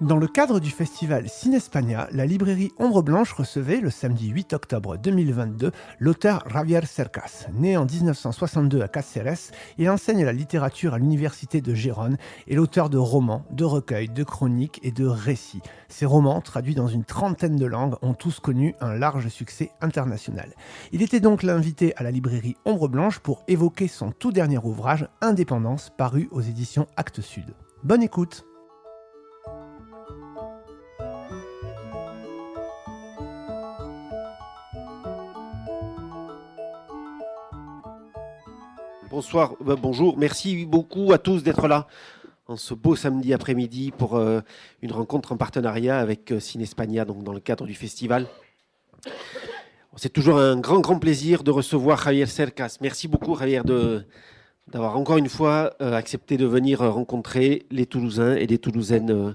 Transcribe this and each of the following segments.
Dans le cadre du festival Cinespania, la librairie Ombre Blanche recevait, le samedi 8 octobre 2022, l'auteur Javier Cercas. Né en 1962 à Cáceres, il enseigne la littérature à l'université de Gérone et l'auteur de romans, de recueils, de chroniques et de récits. Ces romans, traduits dans une trentaine de langues, ont tous connu un large succès international. Il était donc l'invité à la librairie Ombre Blanche pour évoquer son tout dernier ouvrage, Indépendance, paru aux éditions Actes Sud. Bonne écoute! Bonsoir, bonjour, merci beaucoup à tous d'être là en ce beau samedi après-midi pour une rencontre en partenariat avec Cinespania, donc dans le cadre du festival. C'est toujours un grand plaisir de recevoir Javier Cercas. Merci beaucoup Javier d'avoir encore une fois accepté de venir rencontrer les Toulousains et les Toulousaines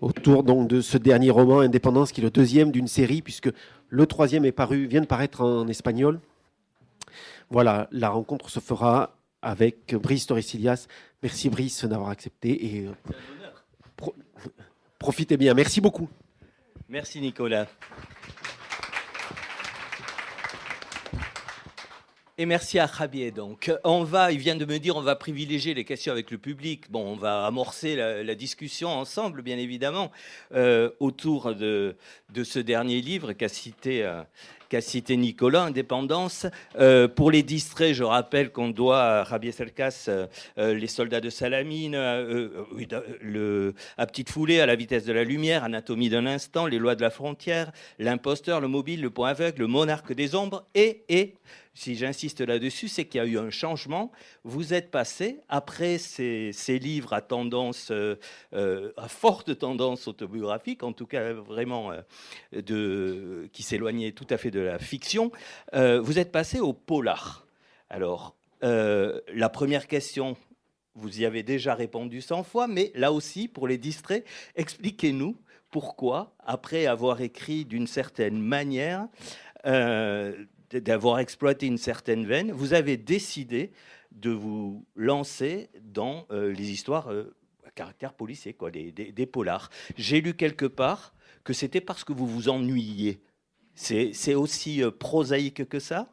autour donc, de ce dernier roman Indépendance qui est le deuxième d'une série puisque le troisième vient de paraître en espagnol. Voilà, la rencontre se fera avec Brice Torrecillas. Merci Brice d'avoir accepté et profitez bien. Merci beaucoup. Merci Nicolas. Et merci à Javier. Donc, il vient de me dire, on va privilégier les questions avec le public. Bon, on va amorcer la discussion ensemble, bien évidemment, autour de ce dernier livre qu'a cité Nicolas, Indépendance. Pour les distraits, je rappelle qu'on doit à Javier Cercas Les soldats de Salamine, à petite foulée, À la vitesse de la lumière, Anatomie d'un instant, Les lois de la frontière, L'imposteur, Le mobile, Le point aveugle, Le monarque des ombres et si j'insiste là-dessus, c'est qu'il y a eu un changement. Vous êtes passé, après ces livres à tendance, à forte tendance autobiographique, en tout cas vraiment qui s'éloignait tout à fait de la fiction, vous êtes passé au polar. Alors, la première question, vous y avez déjà répondu 100 fois, mais là aussi, pour les distraits, expliquez-nous pourquoi, après avoir écrit d'une certaine manière, d'avoir exploité une certaine veine, vous avez décidé de vous lancer dans les histoires à caractère policier, quoi, des polars. J'ai lu quelque part que c'était parce que vous vous ennuyiez. C'est aussi prosaïque que ça ?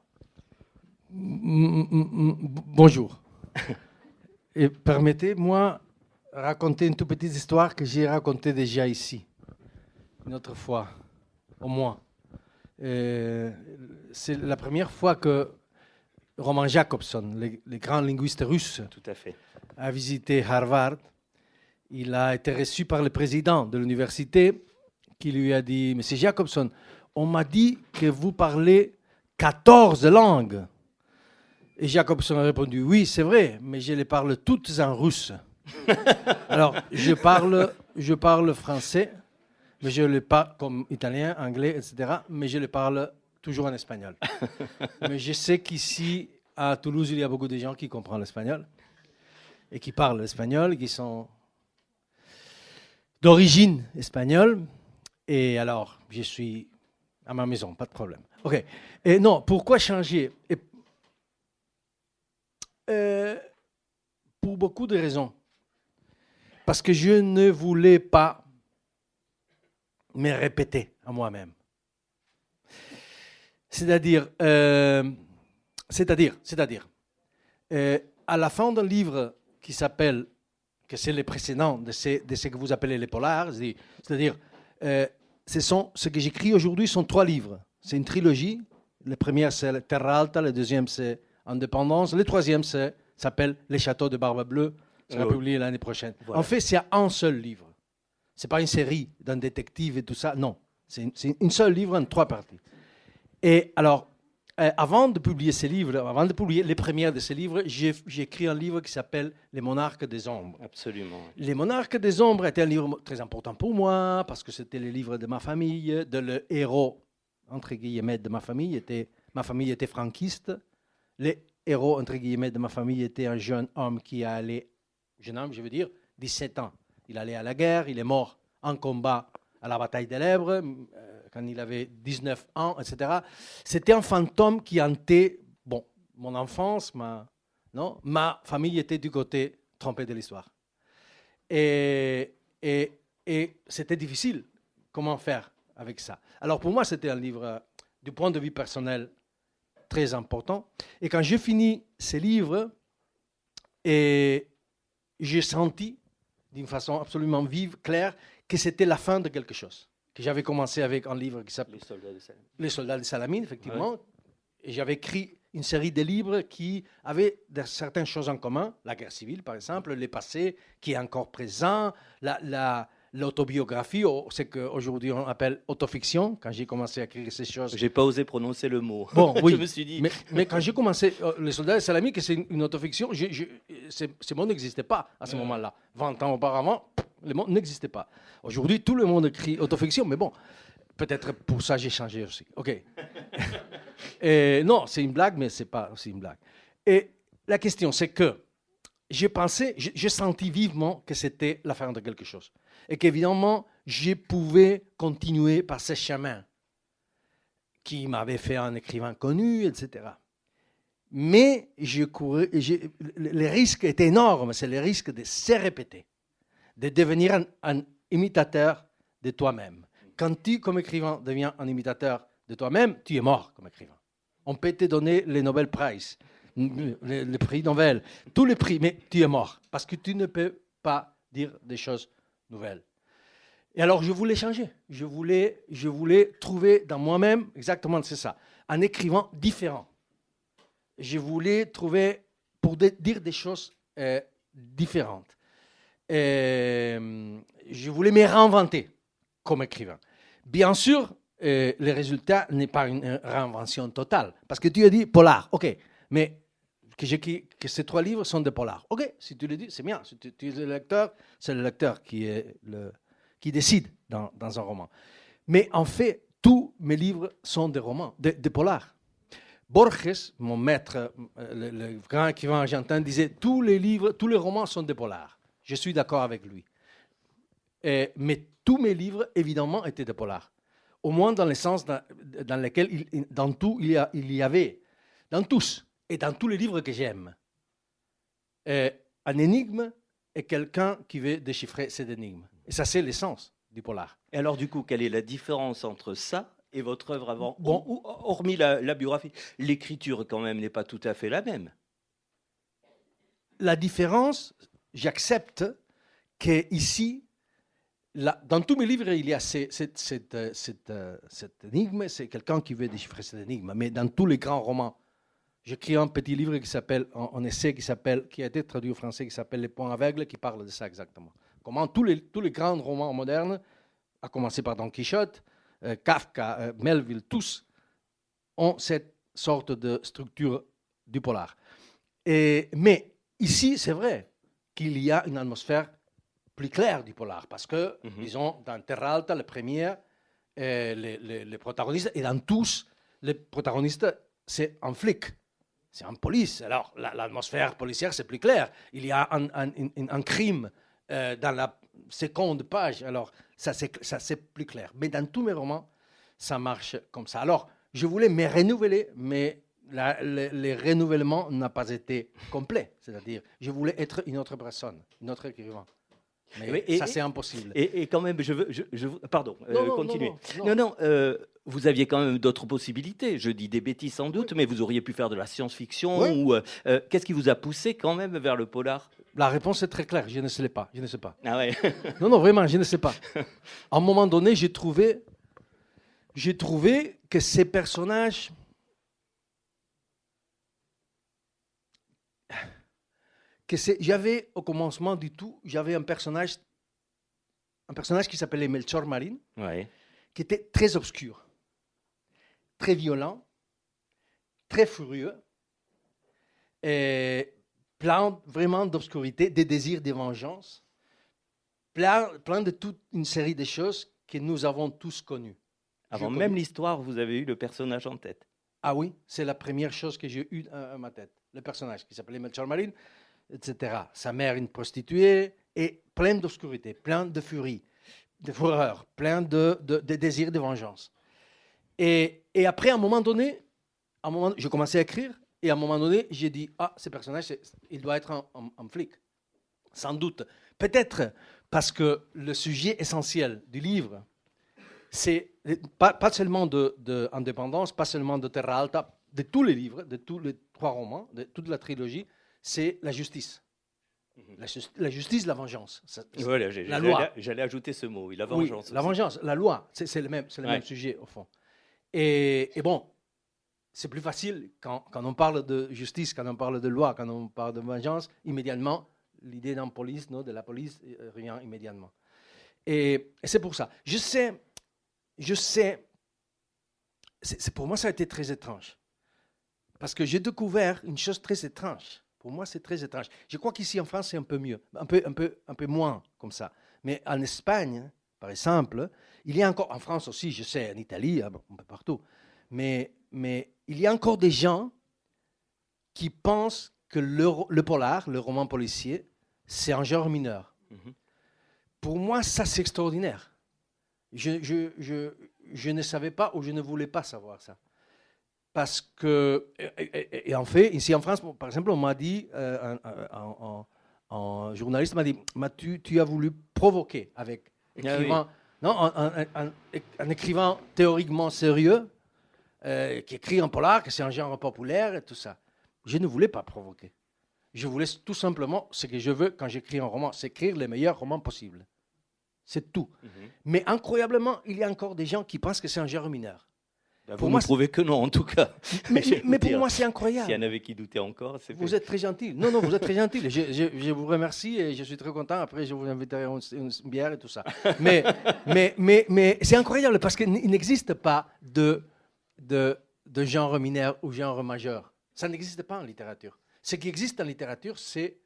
Bonjour. Et permettez-moi raconter une toute petite histoire que j'ai racontée déjà ici, une autre fois, au moins. C'est la première fois que Roman Jakobson, le grand linguiste russe, tout à fait, a visité Harvard. Il a été reçu par le président de l'université qui lui a dit « Monsieur Jakobson, on m'a dit que vous parlez 14 langues. » Et Jakobson a répondu « Oui, c'est vrai, mais je les parle toutes en russe. » Alors, je parle français, mais je le parle comme italien, anglais, etc. Mais je le parle toujours en espagnol. Mais je sais qu'ici, à Toulouse, il y a beaucoup de gens qui comprennent l'espagnol et qui parlent l'espagnol, qui sont d'origine espagnole. Et alors, je suis à ma maison, pas de problème. OK. Et non, pourquoi changer ? Pour beaucoup de raisons. Parce que je ne voulais pas me répéter à moi-même. C'est-à-dire, à la fin d'un livre qui s'appelle, que c'est le précédent de ce que vous appelez les polars, c'est-à-dire, ce que j'écris aujourd'hui sont 3 livres. C'est une trilogie. Le premier, c'est Terra Alta, le deuxième, c'est Indépendance, le troisième, s'appelle Les Châteaux de Barbe Bleue, ça sera publié l'année prochaine. Voilà. En fait, c'est un seul livre. Ce n'est pas une série d'un détective et tout ça, non. C'est une seule livre en 3 parties. Et alors, avant de publier ces livres, avant de publier les premières de ces livres, j'ai écrit un livre qui s'appelle Les Monarques des Ombres. Absolument. Les Monarques des Ombres était un livre très important pour moi, parce que c'était le livre de ma famille, le héros, entre guillemets, de ma famille était franquiste. Le héros, entre guillemets, de ma famille était un jeune homme qui allait, jeune homme, je veux dire, 17 ans. Il allait à la guerre, il est mort en combat à la bataille de l'Èbre, quand il avait 19 ans, etc. C'était un fantôme qui hantait mon enfance, ma famille était du côté trompé de l'histoire. Et Et c'était difficile. Comment faire avec ça? Alors pour moi, c'était un livre, du point de vue personnel, très important. Et quand j'ai fini ce livre, et j'ai senti d'une façon absolument vive, claire, que c'était la fin de quelque chose. Que j'avais commencé avec un livre qui s'appelait Les soldats de Salamine, effectivement. Ouais. Et j'avais écrit une série de livres qui avaient certaines choses en commun. La guerre civile, par exemple, le passé qui est encore présent, l'autobiographie, ce qu'aujourd'hui on appelle autofiction, quand j'ai commencé à écrire ces choses. J'ai pas osé prononcer le mot. Bon, oui. Je me suis dit. Mais quand j'ai commencé Les soldats de Salamine, que c'est une autofiction, ce mot n'existait pas à ce moment-là. 20 ans auparavant, le mot n'existait pas. Aujourd'hui, tout le monde écrit autofiction, mais bon, peut-être pour ça j'ai changé aussi. OK. Non, c'est une blague, mais c'est pas aussi une blague. Et la question, c'est que j'ai senti vivement que c'était la fin de quelque chose. Et qu'évidemment, je pouvais continuer par ce chemin qui m'avait fait un écrivain connu, etc. Mais le risque était énorme, c'est le risque de se répéter, de devenir un imitateur de toi-même. Quand tu, comme écrivain, deviens un imitateur de toi-même, tu es mort comme écrivain. On peut te donner les Nobel Prize, le prix Nobel, tous les prix, mais tu es mort parce que tu ne peux pas dire des choses nouvelles. Et alors, je voulais changer. Je voulais trouver dans moi-même, exactement c'est ça, un écrivain différent. Je voulais trouver, pour dire des choses différentes. Je voulais me réinventer comme écrivain. Bien sûr, le résultat n'est pas une réinvention totale. Parce que tu as dit polar, ok, mais que ces 3 livres sont des polars. Ok, si tu le dis, c'est bien. Si tu es le lecteur, c'est le lecteur qui décide dans un roman. Mais en fait, tous mes livres sont des romans, des polars. Borges, mon maître, le grand écrivain argentin, disait tous les romans sont des polars. Je suis d'accord avec lui. Mais tous mes livres, évidemment, étaient des polars. Au moins dans le sens dans lequel, dans tout, il y avait, dans tous, et dans tous les livres que j'aime, un énigme est quelqu'un qui veut déchiffrer cette énigme. Et ça, c'est l'essence du polar. Et alors, du coup, quelle est la différence entre ça et votre œuvre avant? Bon, hormis la biographie, l'écriture, quand même, n'est pas tout à fait la même. La différence, j'accepte qu'ici, dans tous mes livres, il y a cette énigme, c'est quelqu'un qui veut déchiffrer cette énigme. Mais dans tous les grands romans, j'écris un petit livre qui s'appelle, un essai qui a été traduit au français, qui s'appelle Les points aveugles, qui parle de ça exactement. Comment tous les grands romans modernes, à commencer par Don Quichotte, Kafka, Melville, tous ont cette sorte de structure du polar. Mais ici, c'est vrai qu'il y a une atmosphère plus claire du polar, parce que, disons, dans Terra Alta, le premier, les protagonistes, et dans tous, les protagonistes, c'est un flic, c'est un police. Alors, l'atmosphère policière, c'est plus clair. Il y a un crime dans la seconde page, alors ça c'est plus clair. Mais dans tous mes romans, ça marche comme ça. Alors, je voulais me renouveler, mais le renouvellement n'a pas été complet. C'est-à-dire, je voulais être une autre personne, un autre écrivain. Mais ça, c'est impossible. Et quand même, pardon, continuez. Non. Vous aviez quand même d'autres possibilités. Je dis des bêtises sans doute, mais vous auriez pu faire de la science-fiction. Ou qu'est-ce qui vous a poussé quand même vers le polar? La réponse est très claire. Je ne sais pas. Ah ouais. Non, vraiment, je ne sais pas. À un moment donné, j'ai trouvé que ces personnages... J'avais, au commencement du tout, j'avais un personnage qui s'appelait Melchor Marín, qui était très obscur, très violent, très furieux, et plein vraiment d'obscurité, des désirs de vengeance, plein de toute une série de choses que nous avons tous connues. Avant même l'histoire, vous avez eu le personnage en tête. Ah oui, c'est la première chose que j'ai eue à ma tête. Le personnage qui s'appelait Melchor Marín, etc. Sa mère, une prostituée, et plein d'obscurité, plein de furie, de fureur, plein de désirs de vengeance. Et après, à un moment donné, je commençais à écrire, et à un moment donné, j'ai dit, ce personnage, il doit être un flic, sans doute. Peut-être Parce que le sujet essentiel du livre, c'est pas seulement d'indépendance, pas seulement de Terra Alta, de tous les livres, de tous les 3 romans, de toute la trilogie, c'est la justice. La justice, la vengeance. Voilà, la loi. J'allais ajouter ce mot, oui, la Oui, vengeance. la vengeance, la loi, c'est le même sujet au fond. Et bon, c'est plus facile quand on parle de justice, quand on parle de loi, quand on parle de vengeance, immédiatement, l'idée de la police revient immédiatement. Et c'est pour ça. Je sais, pour moi, ça a été très étrange. Parce que j'ai découvert une chose très étrange. Pour moi, c'est très étrange. Je crois qu'ici en France, c'est un peu mieux, un peu moins comme ça. Mais en Espagne, par exemple, il y a encore, en France aussi, je sais, en Italie, un peu partout, mais il y a encore des gens qui pensent que le polar, le roman policier, c'est un genre mineur. Pour moi, ça, c'est extraordinaire. Je ne savais pas ou je ne voulais pas savoir ça. Parce que, et en fait, ici en France, par exemple, on m'a dit, un journaliste m'a dit, tu as voulu provoquer avec écrivant, un écrivain théoriquement sérieux, qui écrit en polar, que c'est un genre populaire et tout ça. Je ne voulais pas provoquer. Je voulais tout simplement, ce que je veux quand j'écris un roman, c'est écrire les meilleurs romans possibles. C'est tout. Mais incroyablement, il y a encore des gens qui pensent que c'est un genre mineur. Vous me prouvez que non, en tout cas. Mais pour moi, c'est incroyable. S'il y en avait qui doutaient encore, c'est Vous êtes très gentil. Non, vous êtes très gentil. Je vous remercie et je suis très content. Après, je vous inviterai une bière et tout ça. Mais c'est incroyable parce qu'il n'existe pas de genre mineur ou genre majeur. Ça n'existe pas en littérature. Ce qui existe en littérature, c'est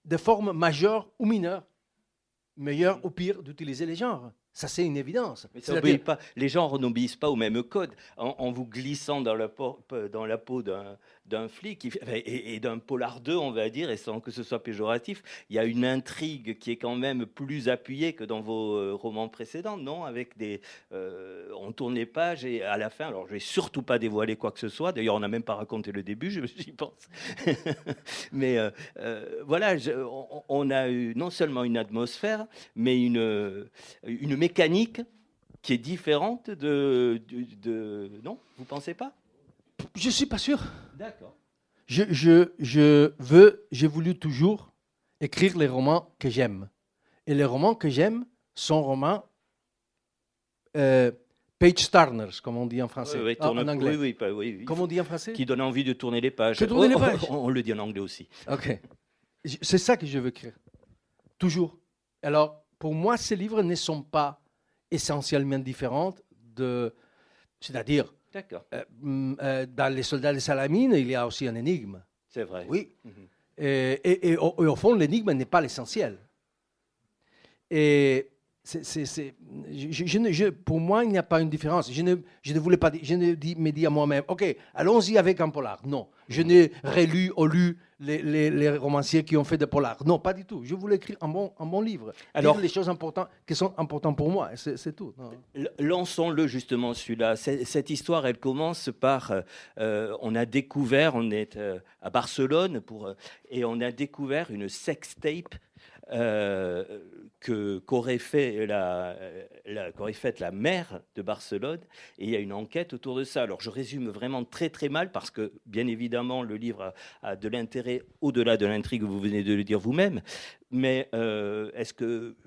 des formes majeures ou mineures, meilleures ou pires d'utiliser les genres. Ça, c'est une évidence. Mais ça obéit pas. Les gens n'obéissent pas au même code. En vous glissant dans la peau d'un flic et d'un polar 2, on va dire, et sans que ce soit péjoratif, il y a une intrigue qui est quand même plus appuyée que dans vos romans précédents, non? Avec on tourne les pages et à la fin, alors je vais surtout pas dévoiler quoi que ce soit. D'ailleurs, on n'a même pas raconté le début, j'y pense. Mais voilà, on a eu non seulement une atmosphère, mais une mécanique qui est différente non, vous pensez pas? Je suis pas sûr. D'accord. J'ai voulu toujours écrire les romans que j'aime. Et les romans que j'aime sont romans page-turners, comme on dit en français. Oui, en anglais. Oui. Comme on dit en français? Qui donne envie de tourner les pages. Tourner les pages. On le dit en anglais aussi. Ok. C'est ça que je veux écrire. Toujours. Alors, pour moi, ces livres ne sont pas essentiellement différents c'est-à-dire, dans Les Soldats de Salamine, il y a aussi un énigme. C'est vrai. Oui. Et au fond, l'énigme n'est pas l'essentiel. Et pour moi, il n'y a pas une différence. Je ne voulais pas, me dis à moi-même, ok, allons-y avec un polar. Non, je n'ai relu ou lu les romanciers qui ont fait des polars. Non, pas du tout. Je voulais écrire un bon livre. Alors, les choses importantes qui sont importantes pour moi, c'est tout. Lançons-le justement celui-là. Cette histoire, elle commence par, on a découvert, on est à Barcelone et on a découvert une sextape. Qu'aurait fait la maire de Barcelone, et il y a une enquête autour de ça. Alors je résume vraiment très très mal parce que bien évidemment le livre a de l'intérêt au-delà de l'intrigue, vous venez de le dire vous-même, mais est-ce que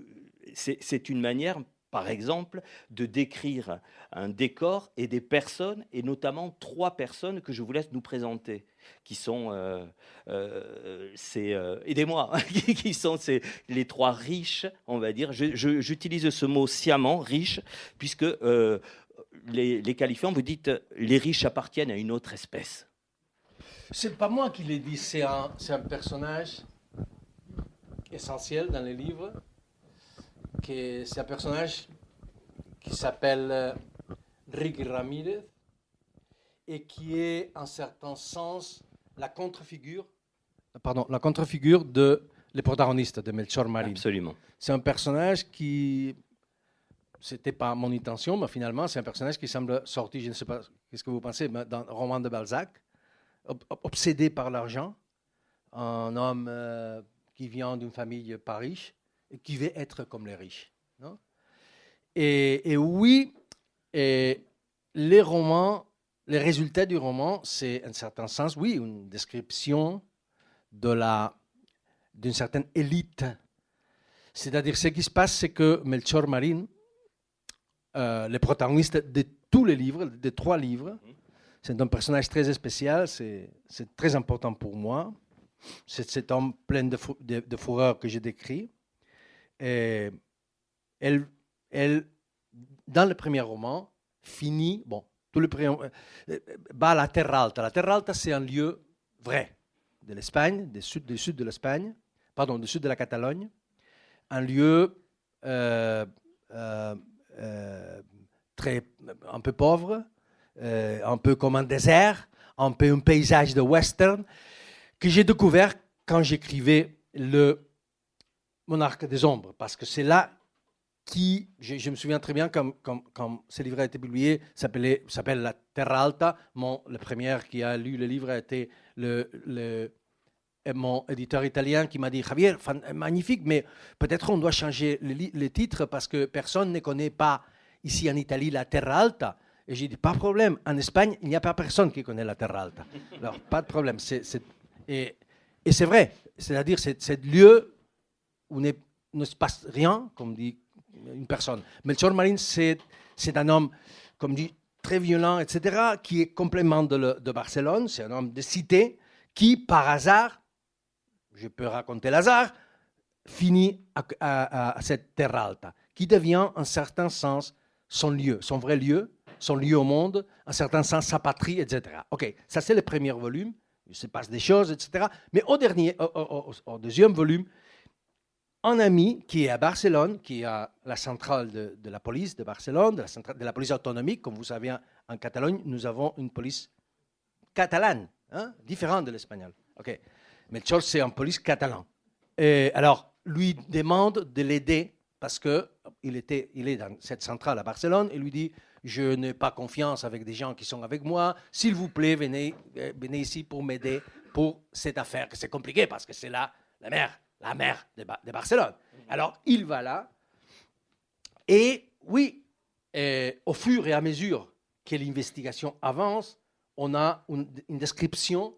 c'est une manière, par exemple, de décrire un décor et des personnes, et notamment 3 personnes que je vous laisse nous présenter, qui sont, aidez-moi, qui sont les 3 riches, on va dire. J'utilise ce mot sciemment, riche, puisque les qualifiants, vous dites, les riches appartiennent à une autre espèce. C'est pas moi qui l'ai dit, c'est un personnage essentiel dans les livres. C'est un personnage qui s'appelle Rick Ramirez et qui est, en certain sens, la contre-figure de les protagonistes de Melchor Marín. Absolument. C'est un personnage qui, c'était pas mon intention, mais finalement, c'est un personnage qui semble sorti, je ne sais pas qu'est-ce que vous pensez, mais dans un roman de Balzac, obsédé par l'argent, un homme qui vient d'une famille pas riche, et qui veut être comme les riches. Non? Et oui, et les romans, les résultats du roman, c'est en certain sens, oui, une description d'une certaine élite. C'est-à-dire, ce qui se passe, c'est que Melchor Marín, le protagoniste de tous les livres, de 3 livres, c'est un personnage très spécial, c'est très important pour moi. C'est cet homme plein de fureur que j'ai décrit. Et elle, dans le premier roman, finit, va à la Terra Alta. La Terra Alta, c'est un lieu vrai de l'Espagne, du sud de l'Espagne, pardon, du sud de la Catalogne, un lieu un peu pauvre, un peu comme un désert, un peu un paysage de western, que j'ai découvert quand j'écrivais le Monarque des Ombres, parce que c'est là je me souviens très bien quand ce livre a été publié, s'appelle La Terra Alta. Le premier qui a lu le livre a été mon éditeur italien qui m'a dit « Javier, magnifique, mais peut-être on doit changer le titre parce que personne ne connaît pas ici en Italie la Terra Alta ». Et j'ai dit « Pas de problème, en Espagne, il n'y a pas personne qui connaît la Terra Alta. » Alors, pas de problème. Et c'est vrai, c'est-à-dire c'est le lieu où ne se passe rien, comme dit une personne. Melchor Marín, c'est un homme, comme dit, très violent, etc., qui est complètement de Barcelone. C'est un homme de cité qui, par hasard, je peux raconter l'hasard, finit à cette Terra Alta, qui devient, en certain sens, son lieu, son vrai lieu, son lieu au monde, en certain sens, sa patrie, etc. OK, ça c'est le premier volume, il se passe des choses, etc. Mais au deuxième volume, un ami qui est à Barcelone, qui est à la centrale de la police de Barcelone, de la police autonomique. Comme vous savez, en Catalogne, nous avons une police catalane, différente de l'espagnol. Okay. Melchor, c'est un police catalan. Et alors, lui demande de l'aider parce qu'il est dans cette centrale à Barcelone et lui dit « Je n'ai pas confiance avec des gens qui sont avec moi. S'il vous plaît, venez ici pour m'aider pour cette affaire, que c'est compliqué parce que c'est là la mer de Barcelone. » Alors, il va là. Et oui, au fur et à mesure que l'investigation avance, on a une description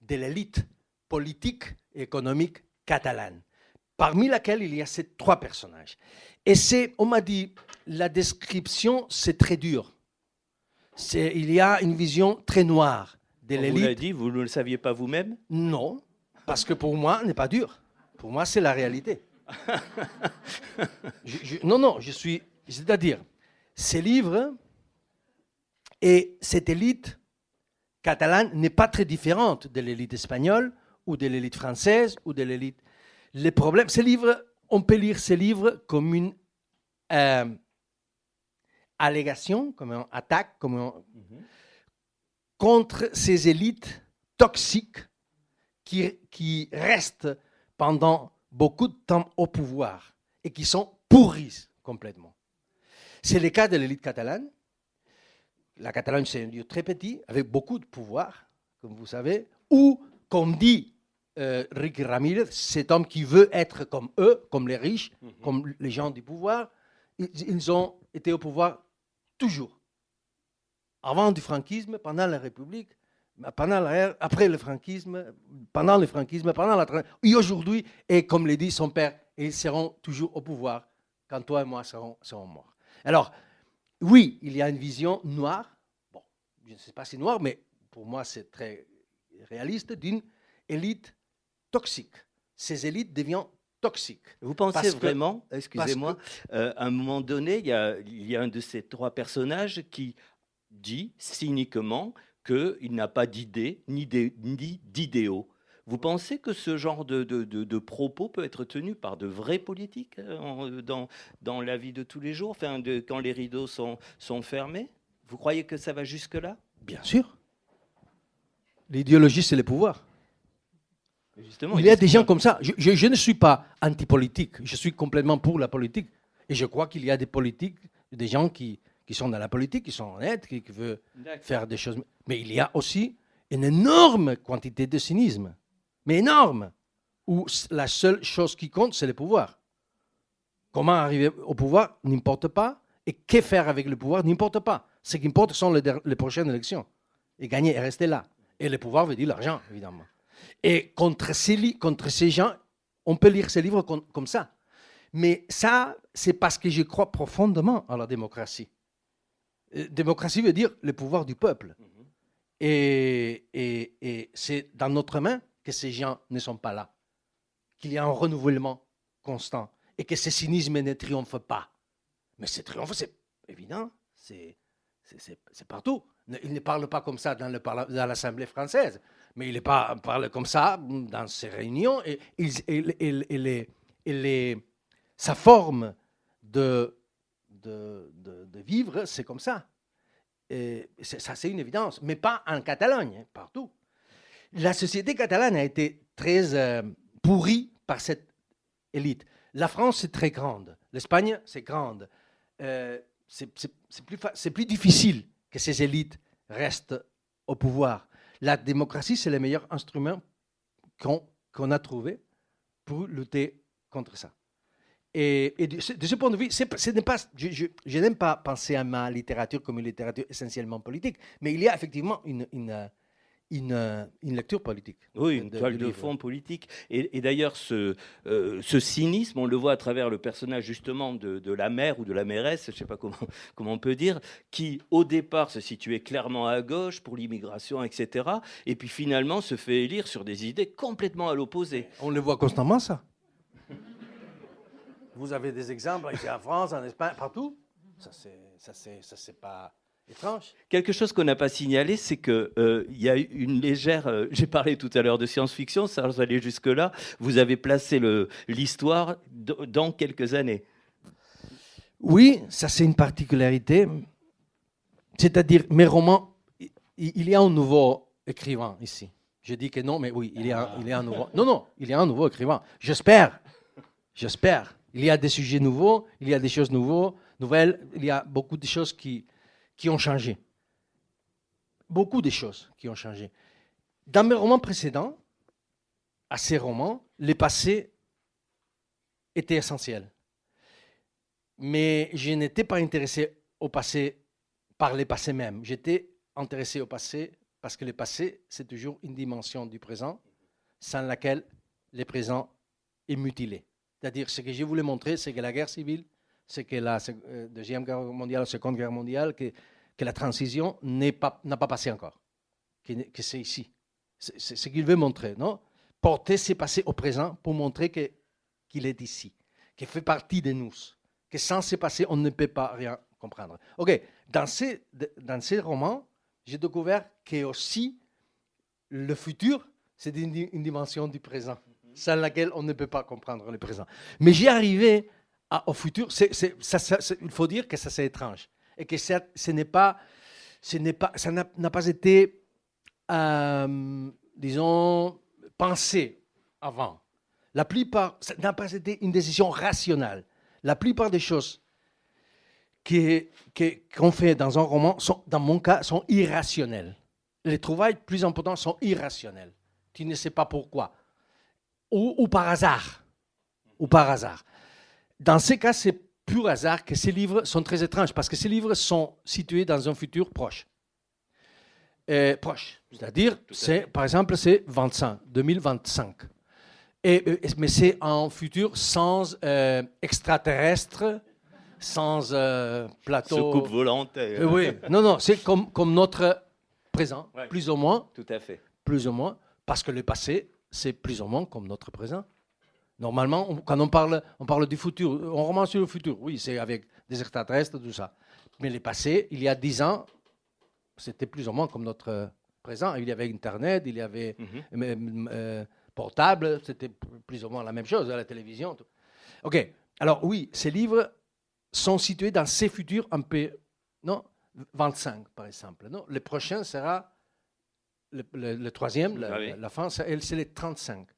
de l'élite politique et économique catalane, parmi laquelle il y a ces 3 personnages. Et on m'a dit, la description, c'est très dur. Il y a une vision très noire de l'élite. Vous l'avez dit, vous ne le saviez pas vous-même? Non, parce que pour moi, ce n'est pas dur. Pour moi, c'est la réalité. C'est-à-dire, ces livres et cette élite catalane n'est pas très différente de l'élite espagnole ou de l'élite française ou de l'élite. Les problèmes, ces livres, on peut lire ces livres comme une allégation, comme une attaque, contre ces élites toxiques qui restent pendant beaucoup de temps au pouvoir et qui sont pourris complètement. C'est le cas de l'élite catalane. La Catalogne, c'est un lieu très petit, avec beaucoup de pouvoir, comme vous savez, où, comme dit Ricky Ramirez, cet homme qui veut être comme eux, comme les riches, comme les gens du pouvoir, ils ont été au pouvoir toujours. Avant du franquisme, pendant la République, après le franquisme, pendant le franquisme, et aujourd'hui, et comme l'a dit son père, ils seront toujours au pouvoir quand toi et moi serons morts. Alors, oui, il y a une vision noire, bon, je ne sais pas si noire, mais pour moi c'est très réaliste, d'une élite toxique. Ces élites deviennent toxiques. Vous pensez vraiment, excusez-moi, à un moment donné, il y a un de ces 3 personnages qui dit cyniquement qu'il n'a pas d'idées ni d'idéaux. Vous pensez que ce genre de propos peut être tenu par de vrais politiques dans la vie de tous les jours, quand les rideaux sont fermés? Vous croyez que ça va jusque-là? Bien sûr. L'idéologie, c'est le pouvoir. Justement, il y a des gens comme ça. Je ne suis pas anti-politique, je suis complètement pour la politique. Et je crois qu'il y a des politiques, des gens qui sont dans la politique, qui sont honnêtes, qui veulent faire des choses. Mais il y a aussi une énorme quantité de cynisme. Mais énorme, où la seule chose qui compte, c'est le pouvoir. Comment arriver au pouvoir n'importe pas. Et que faire avec le pouvoir n'importe pas. Ce qui importe sont les prochaines élections. Et gagner et rester là. Et le pouvoir veut dire l'argent, évidemment. Et contre ces gens, on peut lire ces livres comme ça. Mais ça, c'est parce que je crois profondément à la démocratie. Démocratie veut dire le pouvoir du peuple. Et c'est dans notre main que ces gens ne sont pas là. Qu'il y a un renouvellement constant. Et que ce cynisme ne triomphe pas. Mais ce triomphe, c'est évident. C'est partout. Il ne parle pas comme ça dans l'Assemblée française. Mais il parle comme ça dans ses réunions. Et sa forme de vivre, c'est comme ça. Et ça, c'est une évidence. Mais pas en Catalogne, hein, partout. La société catalane a été très pourrie par cette élite. La France, c'est très grande. L'Espagne, c'est grande. C'est plus difficile que ces élites restent au pouvoir. La démocratie, c'est le meilleur instrument qu'on a trouvé pour lutter contre ça. Et de ce point de vue, je n'aime pas penser à ma littérature comme une littérature essentiellement politique, mais il y a effectivement une lecture politique. Oui, une toile de fond politique. Et d'ailleurs, ce cynisme, on le voit à travers le personnage justement de la mère ou de la mairesse, je ne sais pas comment on peut dire, qui au départ se situait clairement à gauche pour l'immigration, etc. Et puis finalement se fait élire sur des idées complètement à l'opposé. On le voit constamment, ça. Vous avez des exemples ici en France, en Espagne, partout. Ça, c'est pas étrange. Quelque chose qu'on n'a pas signalé, c'est qu'il y a une légère... j'ai parlé tout à l'heure de science-fiction, sans aller jusque-là. Vous avez placé l'histoire dans quelques années. Oui, ça c'est une particularité. C'est-à-dire, mes romans, il y a un nouveau écrivain ici. Je dis que non, mais oui, il y a un nouveau... Non, il y a un nouveau écrivain. J'espère. Il y a des sujets nouveaux, il y a des choses nouvelles, il y a beaucoup de choses qui ont changé. Beaucoup de choses qui ont changé. Dans mes romans précédents, à ces romans, le passé était essentiel. Mais je n'étais pas intéressé au passé par le passé même. J'étais intéressé au passé parce que le passé, c'est toujours une dimension du présent sans laquelle le présent est mutilé. C'est-à-dire, ce que je voulais montrer, c'est que la guerre civile, c'est que la Deuxième Guerre mondiale, la Seconde Guerre mondiale, que la transition n'a pas passé encore, que c'est ici. C'est ce qu'il veut montrer, non? Porter ce passé au présent pour montrer qu'il est ici, qu'il fait partie de nous, que sans ce passé, on ne peut pas rien comprendre. OK, dans ces romans, j'ai découvert que aussi le futur, c'est une dimension du présent, sans laquelle on ne peut pas comprendre le présent. Mais j'y arrivé au futur. Il faut dire que ça, c'est étrange. Et que ça n'a pas été, disons, pensé avant. La plupart, ça n'a pas été une décision rationnelle. La plupart des choses qu'on fait dans un roman, dans mon cas, sont irrationnelles. Les trouvailles plus importantes sont irrationnelles. Tu ne sais pas pourquoi. Ou par hasard. Dans ces cas, c'est pur hasard que ces livres sont très étranges, parce que ces livres sont situés dans un futur proche. C'est-à-dire, par exemple, c'est 2025. Mais c'est un futur sans extraterrestres, sans plateau. Soucoupe volante. Oui, non, c'est comme notre présent, ouais. Plus ou moins. Tout à fait. Plus ou moins, parce que le passé, c'est plus ou moins comme notre présent. Normalement, quand on parle du futur, on roman sur le futur, oui, c'est avec des extraterrestres, tout ça. Mais le passé, il y a 10 ans, c'était plus ou moins comme notre présent. Il y avait Internet, il y avait portable, c'était plus ou moins la même chose, la télévision. Tout. OK, alors oui, ces livres sont situés dans ces futurs un peu, non, 25 par exemple. Non, le prochain sera le troisième, la fin, c'est le 35.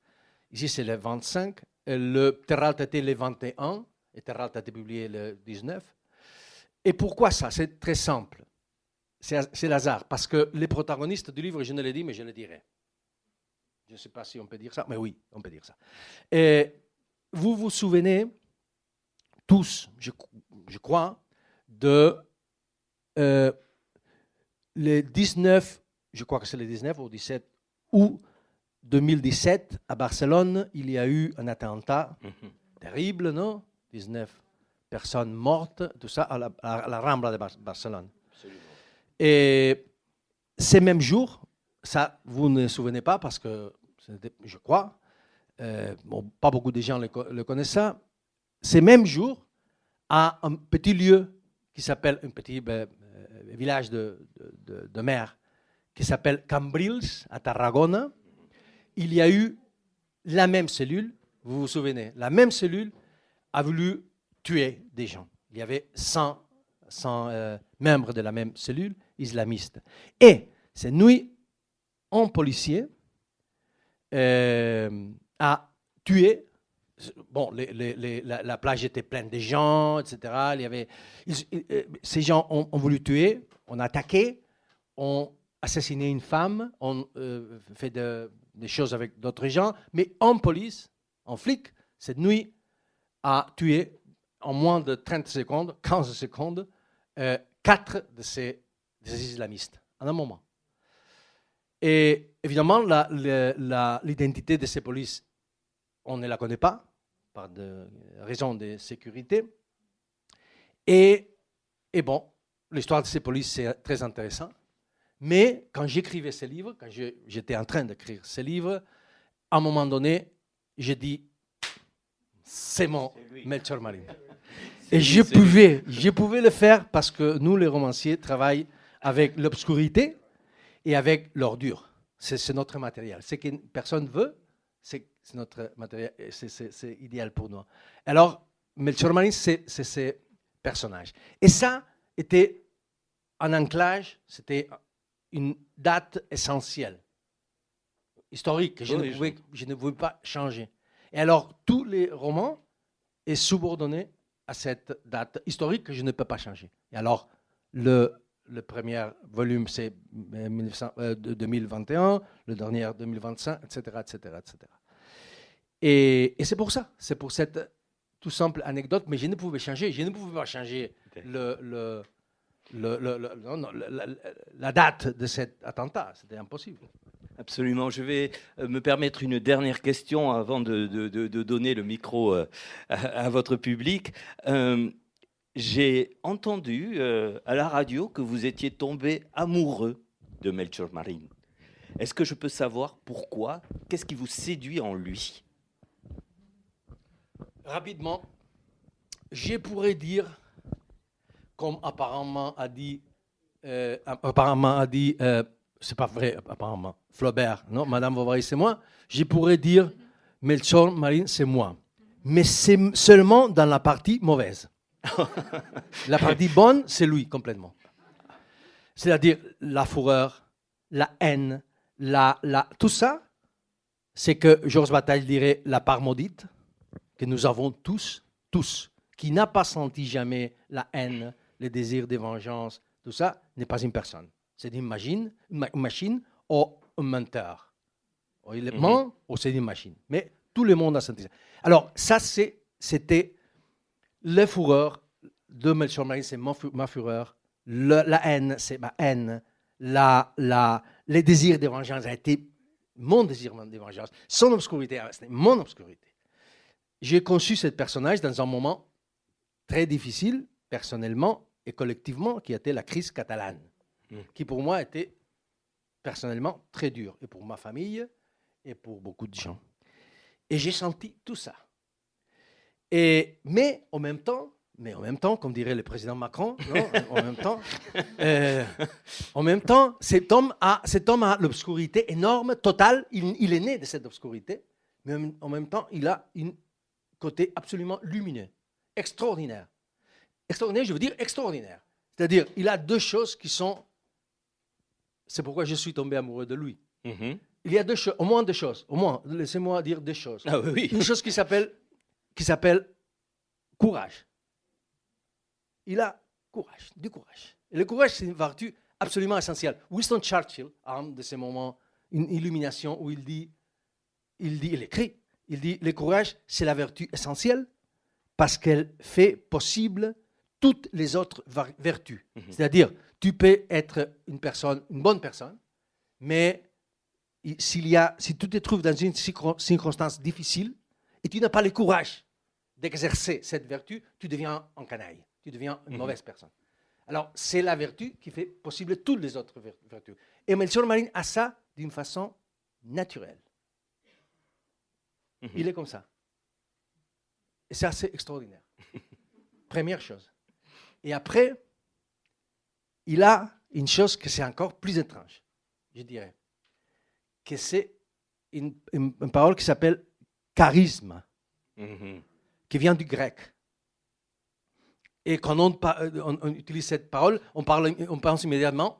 Ici, c'est le 25. Le Terralt a été le 21. Et Terralt a été publié le 19. Et pourquoi ça? C'est très simple. C'est l'hasard. Parce que les protagonistes du livre, je ne l'ai dit, mais je le dirai. Je ne sais pas si on peut dire ça, mais oui, on peut dire ça. Et vous vous souvenez tous, je crois, les 19, je crois que c'est les 19 ou 17 août 2017, à Barcelone, il y a eu un attentat terrible, non? 19 personnes mortes, tout ça, à la Rambla de Barcelone. Absolument. Et ces mêmes jours, ça, vous ne vous souvenez pas parce que, je crois, pas beaucoup de gens le connaissent ça, ces mêmes jours, à un petit lieu qui s'appelle, un petit village de mer, qui s'appelle Cambrils, à Tarragona, il y a eu la même cellule, vous vous souvenez, la même cellule a voulu tuer des gens. Il y avait 100 membres de la même cellule islamiste. Et cette nuit, un policier a tué. Bon, la plage était pleine de gens, etc. Ces gens ont voulu tuer, ont attaqué, ont assassiné une femme, ont fait des choses avec d'autres gens, mais en police, en flic, cette nuit, a tué en moins de 30 secondes, 15 secondes, 4 de ces islamistes, en un moment. Et évidemment, l'identité de ces polices, on ne la connaît pas, par des raisons de sécurité. Et bon, l'histoire de ces polices, c'est très intéressant. Mais quand j'écrivais ces livres, quand j'étais en train d'écrire ces livres, à un moment donné, j'ai dit, c'est mon Melchior Marín. Et je pouvais le faire parce que nous, les romanciers, travaillons avec l'obscurité et avec l'ordure. C'est notre matériel. Ce qu'une personne veut, c'est notre matériel, c'est idéal pour nous. Alors, Melchior Marín, c'est ces personnages. Et ça était un ancrage, c'était une date essentielle, historique, que je ne pouvais pas changer. Et alors, tous les romans sont subordonnés à cette date historique que je ne peux pas changer. Et alors, le premier volume, c'est 2021, le dernier 2025, etc., etc., etc. Et c'est pour ça, c'est pour cette tout simple anecdote, mais je ne pouvais pas changer la date de cet attentat, c'était impossible. Absolument. Je vais me permettre une dernière question avant de donner le micro à votre public. J'ai entendu à la radio que vous étiez tombé amoureux de Melchior Marín. Est-ce que je peux savoir pourquoi? Qu'est-ce qui vous séduit en lui? Rapidement, je pourrais dire, comme apparemment a dit, c'est pas vrai, apparemment, Flaubert, non, Madame Bovary, c'est moi. Je pourrais dire, Melchior Marín, c'est moi. Mais c'est seulement dans la partie mauvaise. La partie bonne, c'est lui, complètement. C'est-à-dire la fureur, la haine, tout ça, c'est que Georges Bataille dirait la part maudite, que nous avons tous, qui n'a pas senti jamais la haine, le désir de vengeance, tout ça, n'est pas une personne. C'est une machine ou un menteur. Ou il ment ou c'est une machine. Mais tout le monde a senti ça. Alors, ça, c'était la fureur de Melchior Marín, c'est ma fureur. La haine, c'est ma haine. Le désir de vengeance a été mon désir de vengeance. Son obscurité, c'était mon obscurité. J'ai conçu ce personnage dans un moment très difficile, personnellement et collectivement, qui était la crise catalane, qui pour moi était personnellement très dure, et pour ma famille, et pour beaucoup de gens. Et j'ai senti tout ça. Mais en même temps, comme dirait le président Macron, non, en même temps, cet homme a l'obscurité énorme, totale. Il est né de cette obscurité, mais en même temps, il a un côté absolument lumineux, extraordinaire. Extraordinaire, je veux dire extraordinaire. C'est-à-dire, il a deux choses qui sont... C'est pourquoi je suis tombé amoureux de lui. Il y a deux choses, au moins deux choses. Au moins, laissez-moi dire deux choses. Ah oui. Une chose qui s'appelle courage. Il a du courage. Et le courage, c'est une vertu absolument essentielle. Winston Churchill a un de ces moments, une illumination où il écrit, le courage, c'est la vertu essentielle parce qu'elle fait possible toutes les autres vertus. C'est-à-dire, tu peux être une bonne personne, mais si tu te trouves dans une circonstance difficile et tu n'as pas le courage d'exercer cette vertu, tu deviens un canaille, tu deviens une mauvaise personne. Alors, c'est la vertu qui fait possible toutes les autres vertus. Et Melchior Marín a ça d'une façon naturelle. Il est comme ça. Et ça, c'est extraordinaire. Première chose. Et après, il a une chose que c'est encore plus étrange, je dirais, que c'est une parole qui s'appelle charisme, qui vient du grec. Et quand on utilise cette parole, on pense immédiatement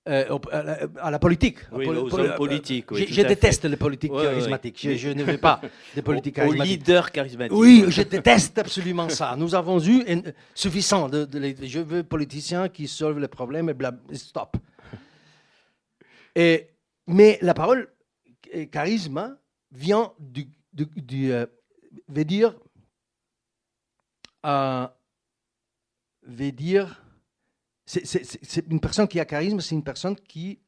à la politique. Oui, aux hommes politiques. Oui, je déteste les politiques charismatiques. Oui. Je ne veux pas des politiques charismatiques. Aux leaders charismatiques. Oui, je déteste absolument ça. Nous avons eu suffisant je veux politiciens qui solvent les problèmes et stop. Mais la parole charisme vient veut dire c'est une personne qui a charisme, c'est une personne qui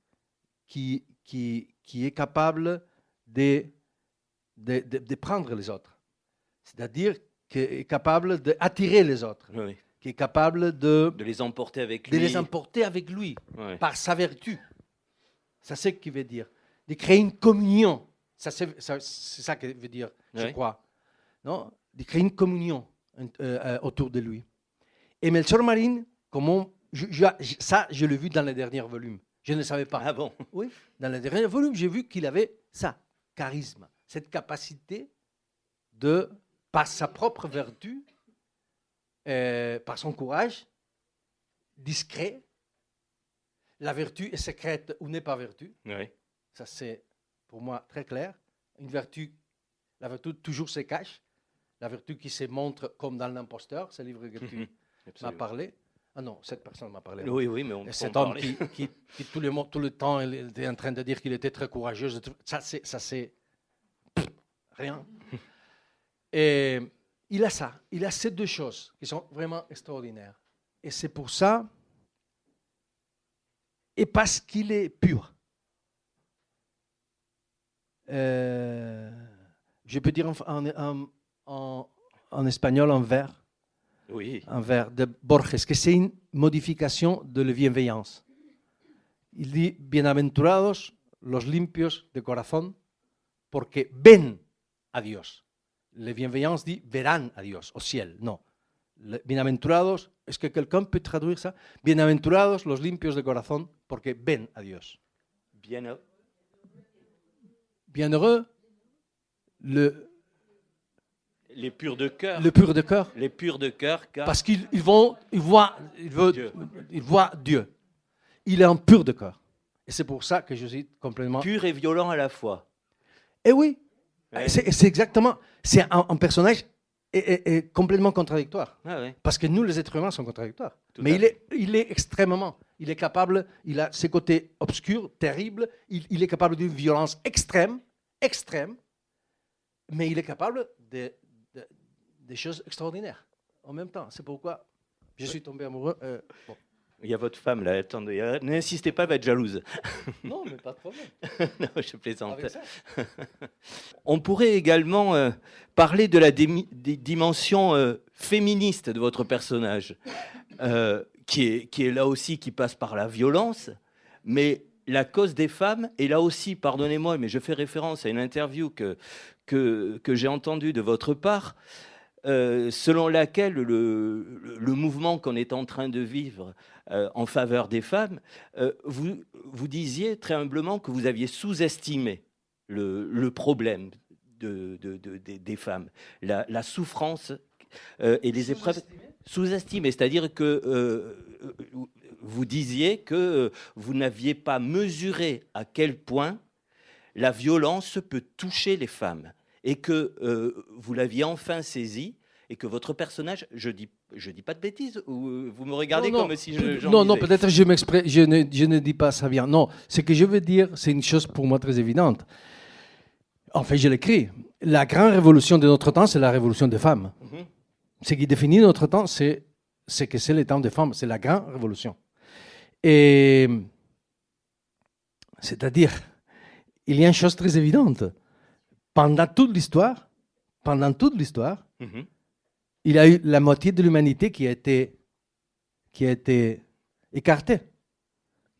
est capable de prendre les autres. C'est-à-dire qui est capable d'attirer les autres. Oui. Qui est capable de les emporter avec lui. De les emporter avec lui, Oui. par sa vertu. Ça, c'est ce qu'il veut dire. De créer une communion. C'est ça que veut dire, je crois. Non? De créer une communion autour de lui. Et Melchior Marín, ça, je l'ai vu dans le dernier volume. Je ne savais pas. Ah bon? Oui, dans le dernier volume, j'ai vu qu'il avait ça, charisme, cette capacité par sa propre vertu, par son courage, discret. La vertu est secrète ou n'est pas vertu. Oui. Ça, c'est pour moi très clair. La vertu toujours se cache. La vertu qui se montre comme dans l'imposteur, ce livre que tu m'as parlé. Ah non, cette personne m'a parlé. Oui, mais on peut cet en homme parler. qui tout le temps il était en train de dire qu'il était très courageux. Ça c'est rien. Et il a ça. Il a ces deux choses qui sont vraiment extraordinaires. Et c'est pour ça, et parce qu'il est pur. Je peux dire en espagnol un vers. Oui. Un vers de Borges, que c'est une modification de la bienveillance. Il dit, bienaventurados los limpios de corazón, porque ven a Dios. La bienveillance dit, verán a Dios, au ciel. Non. Bienaventurados, est-ce que quelqu'un peut traduire ça? Bienaventurados los limpios de corazón, porque ven a Dios. Bienheureux, les purs de cœur. Le pur de cœur. Les purs de cœur, car... Parce qu'ils voient Dieu. Il est un pur de cœur. Et c'est pour ça que je suis complètement... Pur et violent à la fois. Eh oui, Ouais. c'est exactement... C'est un personnage est complètement contradictoire. Ah ouais. Parce que nous, les êtres humains, sont contradictoires. Tout Mais à il est extrêmement... Il est capable... Il a ses côtés obscurs, terribles. Il est capable d'une violence extrême. Mais il est capable des choses extraordinaires en même temps. C'est pourquoi je suis tombé amoureux. Bon. Il y a votre femme là, attendez, n'insistez pas, elle va être jalouse. Non, mais pas de problème. Non, je plaisante. Avec ça. On pourrait également parler de la dimension féministe de votre personnage, qui est là aussi, qui passe par la violence, mais la cause des femmes est là aussi, pardonnez-moi, mais je fais référence à une interview que j'ai entendue de votre part, selon laquelle le mouvement qu'on est en train de vivre en faveur des femmes, vous disiez très humblement que vous aviez sous-estimé le problème des femmes, la souffrance et les épreuves. Sous-estimé, c'est-à-dire que vous disiez que vous n'aviez pas mesuré à quel point la violence peut toucher les femmes et que vous l'aviez enfin saisi et que votre personnage, je dis pas de bêtises, ou vous me regardez comme si j'en Non, disais. peut-être je ne dis pas ça bien. Non, ce que je veux dire, c'est une chose pour moi très évidente. En fait, je l'écris. La grande révolution de notre temps, c'est la révolution des femmes. Mhm. Ce qui définit notre temps, c'est que c'est le temps des femmes. C'est la grande révolution. Et c'est-à-dire, il y a une chose très évidente. Pendant toute l'histoire, Mhm. il y a eu la moitié de l'humanité qui a été écartée,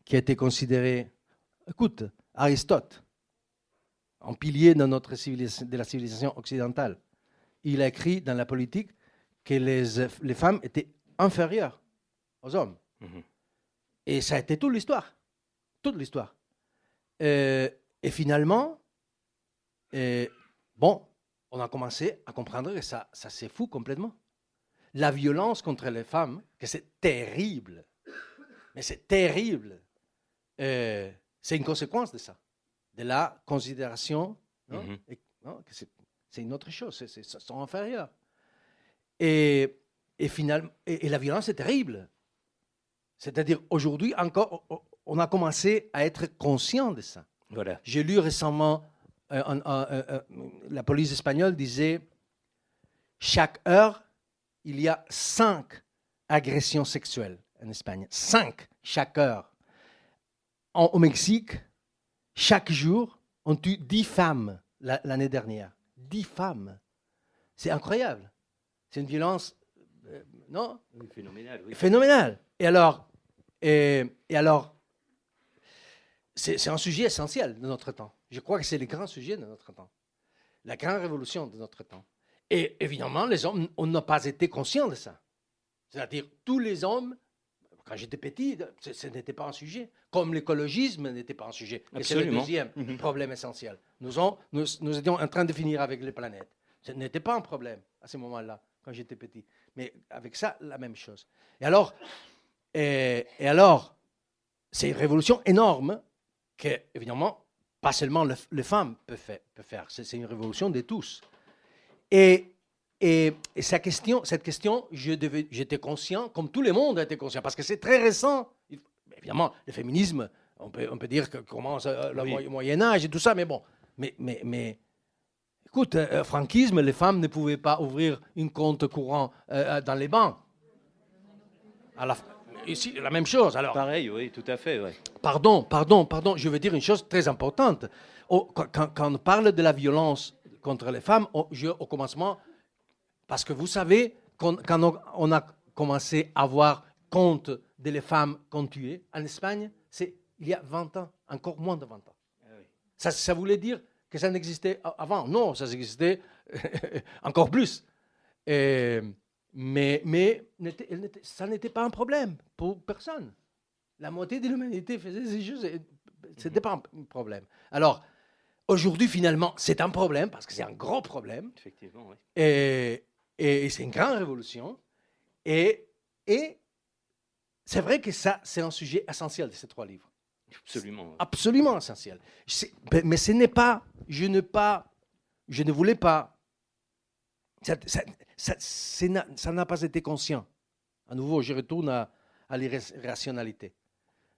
qui a été considérée. Écoute, Aristote, un pilier de la civilisation occidentale, il a écrit dans la politique que les femmes étaient inférieures aux hommes. Mhm. Et ça a été toute l'histoire. Et finalement, on a commencé à comprendre que ça s'est fou complètement. La violence contre les femmes, que c'est terrible, mais c'est terrible, c'est une conséquence de ça, de la considération, non? Mhm. Non, que c'est une autre chose, ils sont inférieurs. Et finalement, et la violence est terrible. C'est-à-dire, aujourd'hui encore, on a commencé à être conscient de ça. Voilà. J'ai lu récemment, la police espagnole disait, chaque heure, il y a 5 agressions sexuelles en Espagne. 5 chaque heure. Au Mexique, chaque jour, on tue 10 femmes l'année dernière. 10 femmes. C'est incroyable. C'est une violence, non? Oui, phénoménal, oui. Phénoménale. Et alors, c'est un sujet essentiel de notre temps. Je crois que c'est le grand sujet de notre temps. La grande révolution de notre temps. Et évidemment, les hommes, on n'a pas été conscients de ça. C'est-à-dire, tous les hommes, quand j'étais petit, ce n'était pas un sujet. Comme l'écologisme n'était pas un sujet. Et c'est le Absolument. deuxième problème essentiel. Nous étions en train de finir avec les planètes. Ce n'était pas un problème à ce moment-là, quand j'étais petit. Mais avec ça, la même chose. Et alors, c'est une révolution énorme que, évidemment, pas seulement les femmes peuvent faire. C'est une révolution de tous. Et cette question, j'étais conscient, comme tout le monde était conscient, parce que c'est très récent. Évidemment, le féminisme, on peut dire que commence le Moyen-Âge et tout ça, mais bon. Mais écoute, franquisme, les femmes ne pouvaient pas ouvrir un compte courant dans les banques. Ici, la même chose. Alors, Pareil, oui, tout à fait. Ouais. Pardon, je veux dire une chose très importante. Quand on parle de la violence contre les femmes, au commencement, parce que vous savez, quand on a commencé à avoir compte des femmes qu'on tuait en Espagne, c'est il y a 20 ans, encore moins de 20 ans. Ah oui. Ça voulait dire que ça n'existait avant. Non, ça existait encore plus. Mais ça n'était pas un problème pour personne. La moitié de l'humanité faisait ces choses. Ce n'était pas un problème. Alors, aujourd'hui, finalement, c'est un problème, parce que c'est un gros problème. Effectivement, oui. Et c'est une grande révolution. Et c'est vrai que ça, c'est un sujet essentiel de ces 3 livres. Absolument. Ouais. Absolument essentiel. Mais ce n'est pas... Je ne voulais pas... Ça n'a pas été conscient. À nouveau, je retourne à l'irrationalité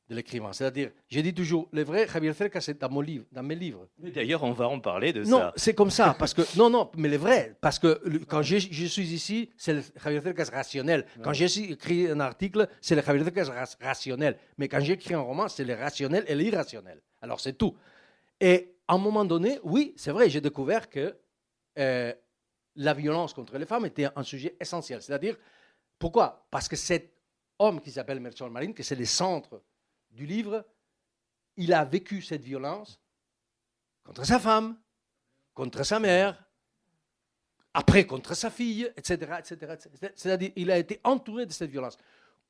de l'écrivain. C'est-à-dire, j'ai dit toujours, le vrai Javier Cercas, c'est dans mes livres. Mais d'ailleurs, on va en parler de Non, ça. c'est comme ça, parce que... Non, mais le vrai, parce que quand je suis ici, c'est le Javier Cercas rationnel. Quand j'écris un article, c'est le Javier Cercas rationnel. Mais quand j'écris un roman, c'est le rationnel et l'irrationnel. Alors, c'est tout. Et à un moment donné, oui, c'est vrai, j'ai découvert que la violence contre les femmes était un sujet essentiel. C'est-à-dire, pourquoi? Parce que cet homme qui s'appelle Melchor Marín, que c'est le centre du livre, il a vécu cette violence contre sa femme, contre sa mère, après contre sa fille, etc. C'est-à-dire qu'il a été entouré de cette violence.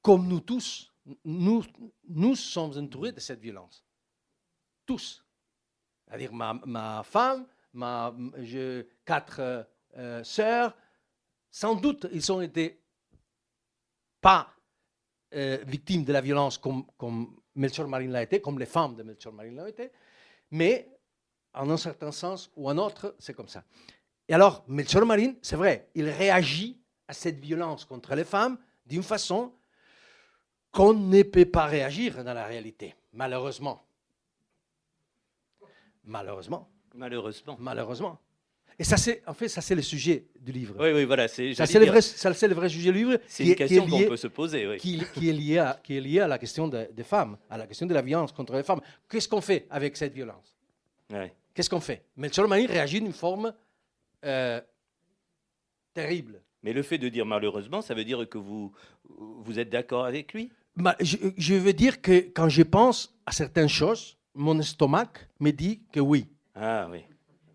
Comme nous tous, nous sommes entourés de cette violence. Tous. C'est-à-dire ma femme, 4 sœurs, sans doute, ils ont été pas victimes de la violence comme Melchor Marín l'a été, comme les femmes de Melchor Marín l'ont été, mais en un certain sens ou un autre, c'est comme ça. Et alors, Melchor Marín, c'est vrai, il réagit à cette violence contre les femmes d'une façon qu'on ne peut pas réagir dans la réalité, malheureusement. Malheureusement. Malheureusement. Et ça, c'est le sujet du livre. Oui, voilà. C'est le vrai sujet du livre. C'est une question qu'on peut se poser. Oui. Qui est lié à la question des femmes, à la question de la violence contre les femmes. Qu'est-ce qu'on fait avec cette violence? Ouais. Qu'est-ce qu'on fait? Melchior Marín réagit d'une forme terrible. Mais le fait de dire malheureusement, ça veut dire que vous êtes d'accord avec lui? Je veux dire que quand je pense à certaines choses, mon estomac me dit que oui. Ah oui.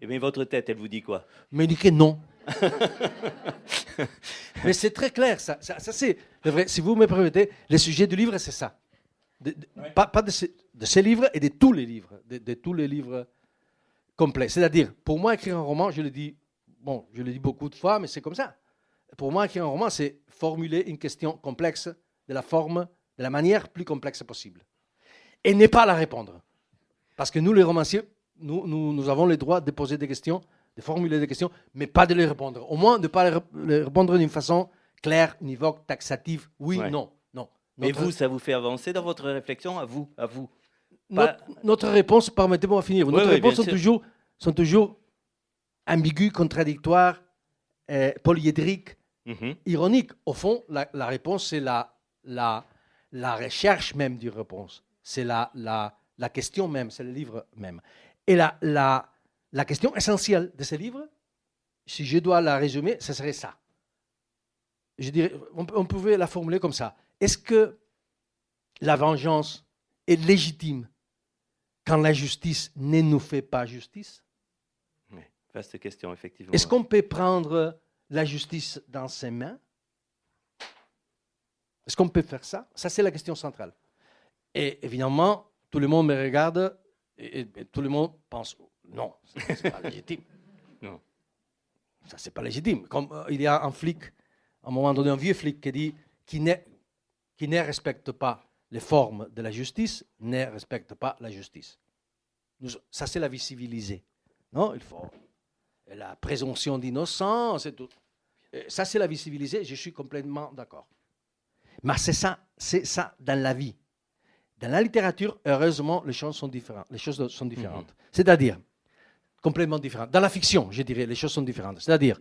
Et bien votre tête, elle vous dit quoi? Me dit que non. Mais c'est très clair, ça c'est le vrai. Si vous me permettez, le sujet du livre, c'est ça. Pas de ces livres et de tous les livres, de tous les livres complets. C'est-à-dire, pour moi, écrire un roman, je le dis beaucoup de fois, mais c'est comme ça. Pour moi, écrire un roman, c'est formuler une question complexe de la forme, de la manière plus complexe possible. Et ne pas la répondre. Parce que nous, les romanciers, nous avons le droit de poser des questions, de formuler des questions, mais pas de les répondre. Au moins, de ne pas les répondre d'une façon claire, univoque, taxative. Oui, Ouais. non. Mais vous, ça vous fait avancer dans votre réflexion? À vous. Notre réponse, permettez-moi de finir, notre réponse bien sont toujours ambiguës, contradictoires, polyédriques, ironiques. Au fond, la réponse, c'est la recherche même d'une réponse. C'est la question même, c'est le livre même. Et la question essentielle de ce livre, si je dois la résumer, ce serait ça. Je dirais, on pouvait la formuler comme ça. Est-ce que la vengeance est légitime quand la justice ne nous fait pas justice? Oui, vaste question, effectivement. Est-ce qu'on peut prendre la justice dans ses mains? Est-ce qu'on peut faire ça? Ça, c'est la question centrale. Et évidemment, tout le monde me regarde et tout le monde pense non, ça, c'est pas légitime. Non. Ça, c'est pas légitime. Comme il y a un flic, à un moment donné, un vieux flic qui dit qui ne respecte pas les formes de la justice, ne respecte pas la justice. Ça, c'est la vie civilisée. Non, il faut la présomption d'innocence et tout. Ça, c'est la vie civilisée. Je suis complètement d'accord. Mais c'est ça dans la vie. Dans la littérature, heureusement, les choses sont différentes. C'est-à-dire, complètement différentes. Dans la fiction, je dirais, les choses sont différentes. C'est-à-dire,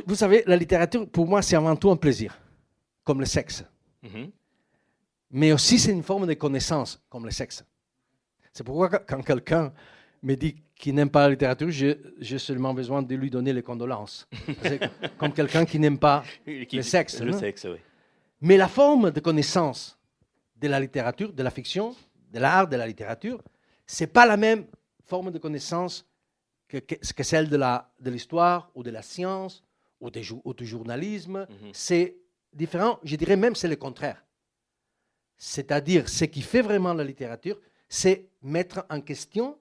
vous savez, la littérature, pour moi, c'est avant tout un plaisir, comme le sexe. Mais aussi, c'est une forme de connaissance, comme le sexe. C'est pourquoi, quand quelqu'un me dit qu'il n'aime pas la littérature, j'ai seulement besoin de lui donner les condoléances. Comme quelqu'un qui n'aime pas le sexe. Le sexe, oui. Mais la forme de connaissance de la littérature, de la fiction, de l'art, de la littérature, ce n'est pas la même forme de connaissance que celle de l'histoire ou de la science ou du journalisme. C'est différent. Je dirais même c'est le contraire. C'est-à-dire, ce qui fait vraiment la littérature, c'est mettre en question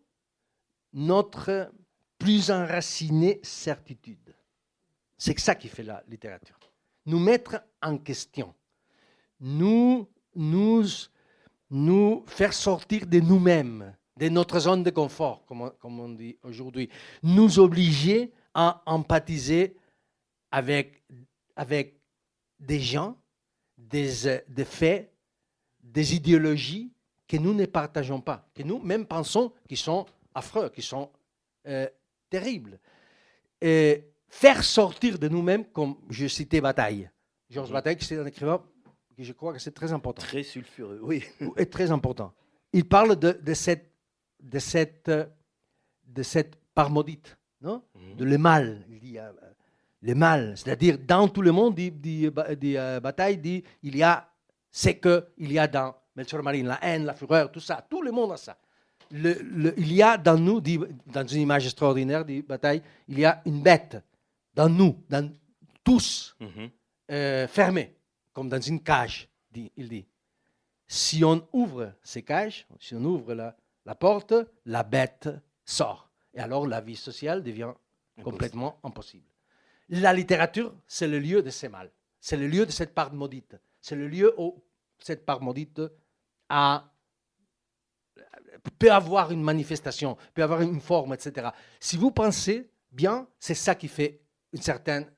notre plus enracinée certitude. C'est ça qui fait la littérature. Nous mettre en question. Nous faire sortir de nous-mêmes, de notre zone de confort, comme on dit aujourd'hui. Nous obliger à empathiser avec des gens, des faits, des idéologies que nous ne partageons pas, que nous même pensons qu'ils sont affreux, qu'ils sont terribles. Et faire sortir de nous-mêmes, comme je citais Bataille. Georges Bataille, qui c'est un écrivain que je crois que c'est très important. Très sulfureux, oui. Est très important. Il parle de cette parmodite, non? De le mal. Il dit le mal, c'est-à-dire dans tout le monde, dit Bataille, dit il y a ce qu'il y a dans Melchior Marín, la haine, la fureur, tout ça. Tout le monde a ça. Il y a dans nous, dit, dans une image extraordinaire, dit Bataille, il y a une bête dans nous, dans tous, fermée, comme dans une cage, il dit. Si on ouvre ces cages, si on ouvre la porte, la bête sort. Et alors la vie sociale devient complètement impossible. La littérature, c'est le lieu de ces mal. C'est le lieu de cette part maudite. C'est le lieu où cette part maudite peut avoir une manifestation, peut avoir une forme, etc. Si vous pensez bien, c'est ça qui fait une certaine,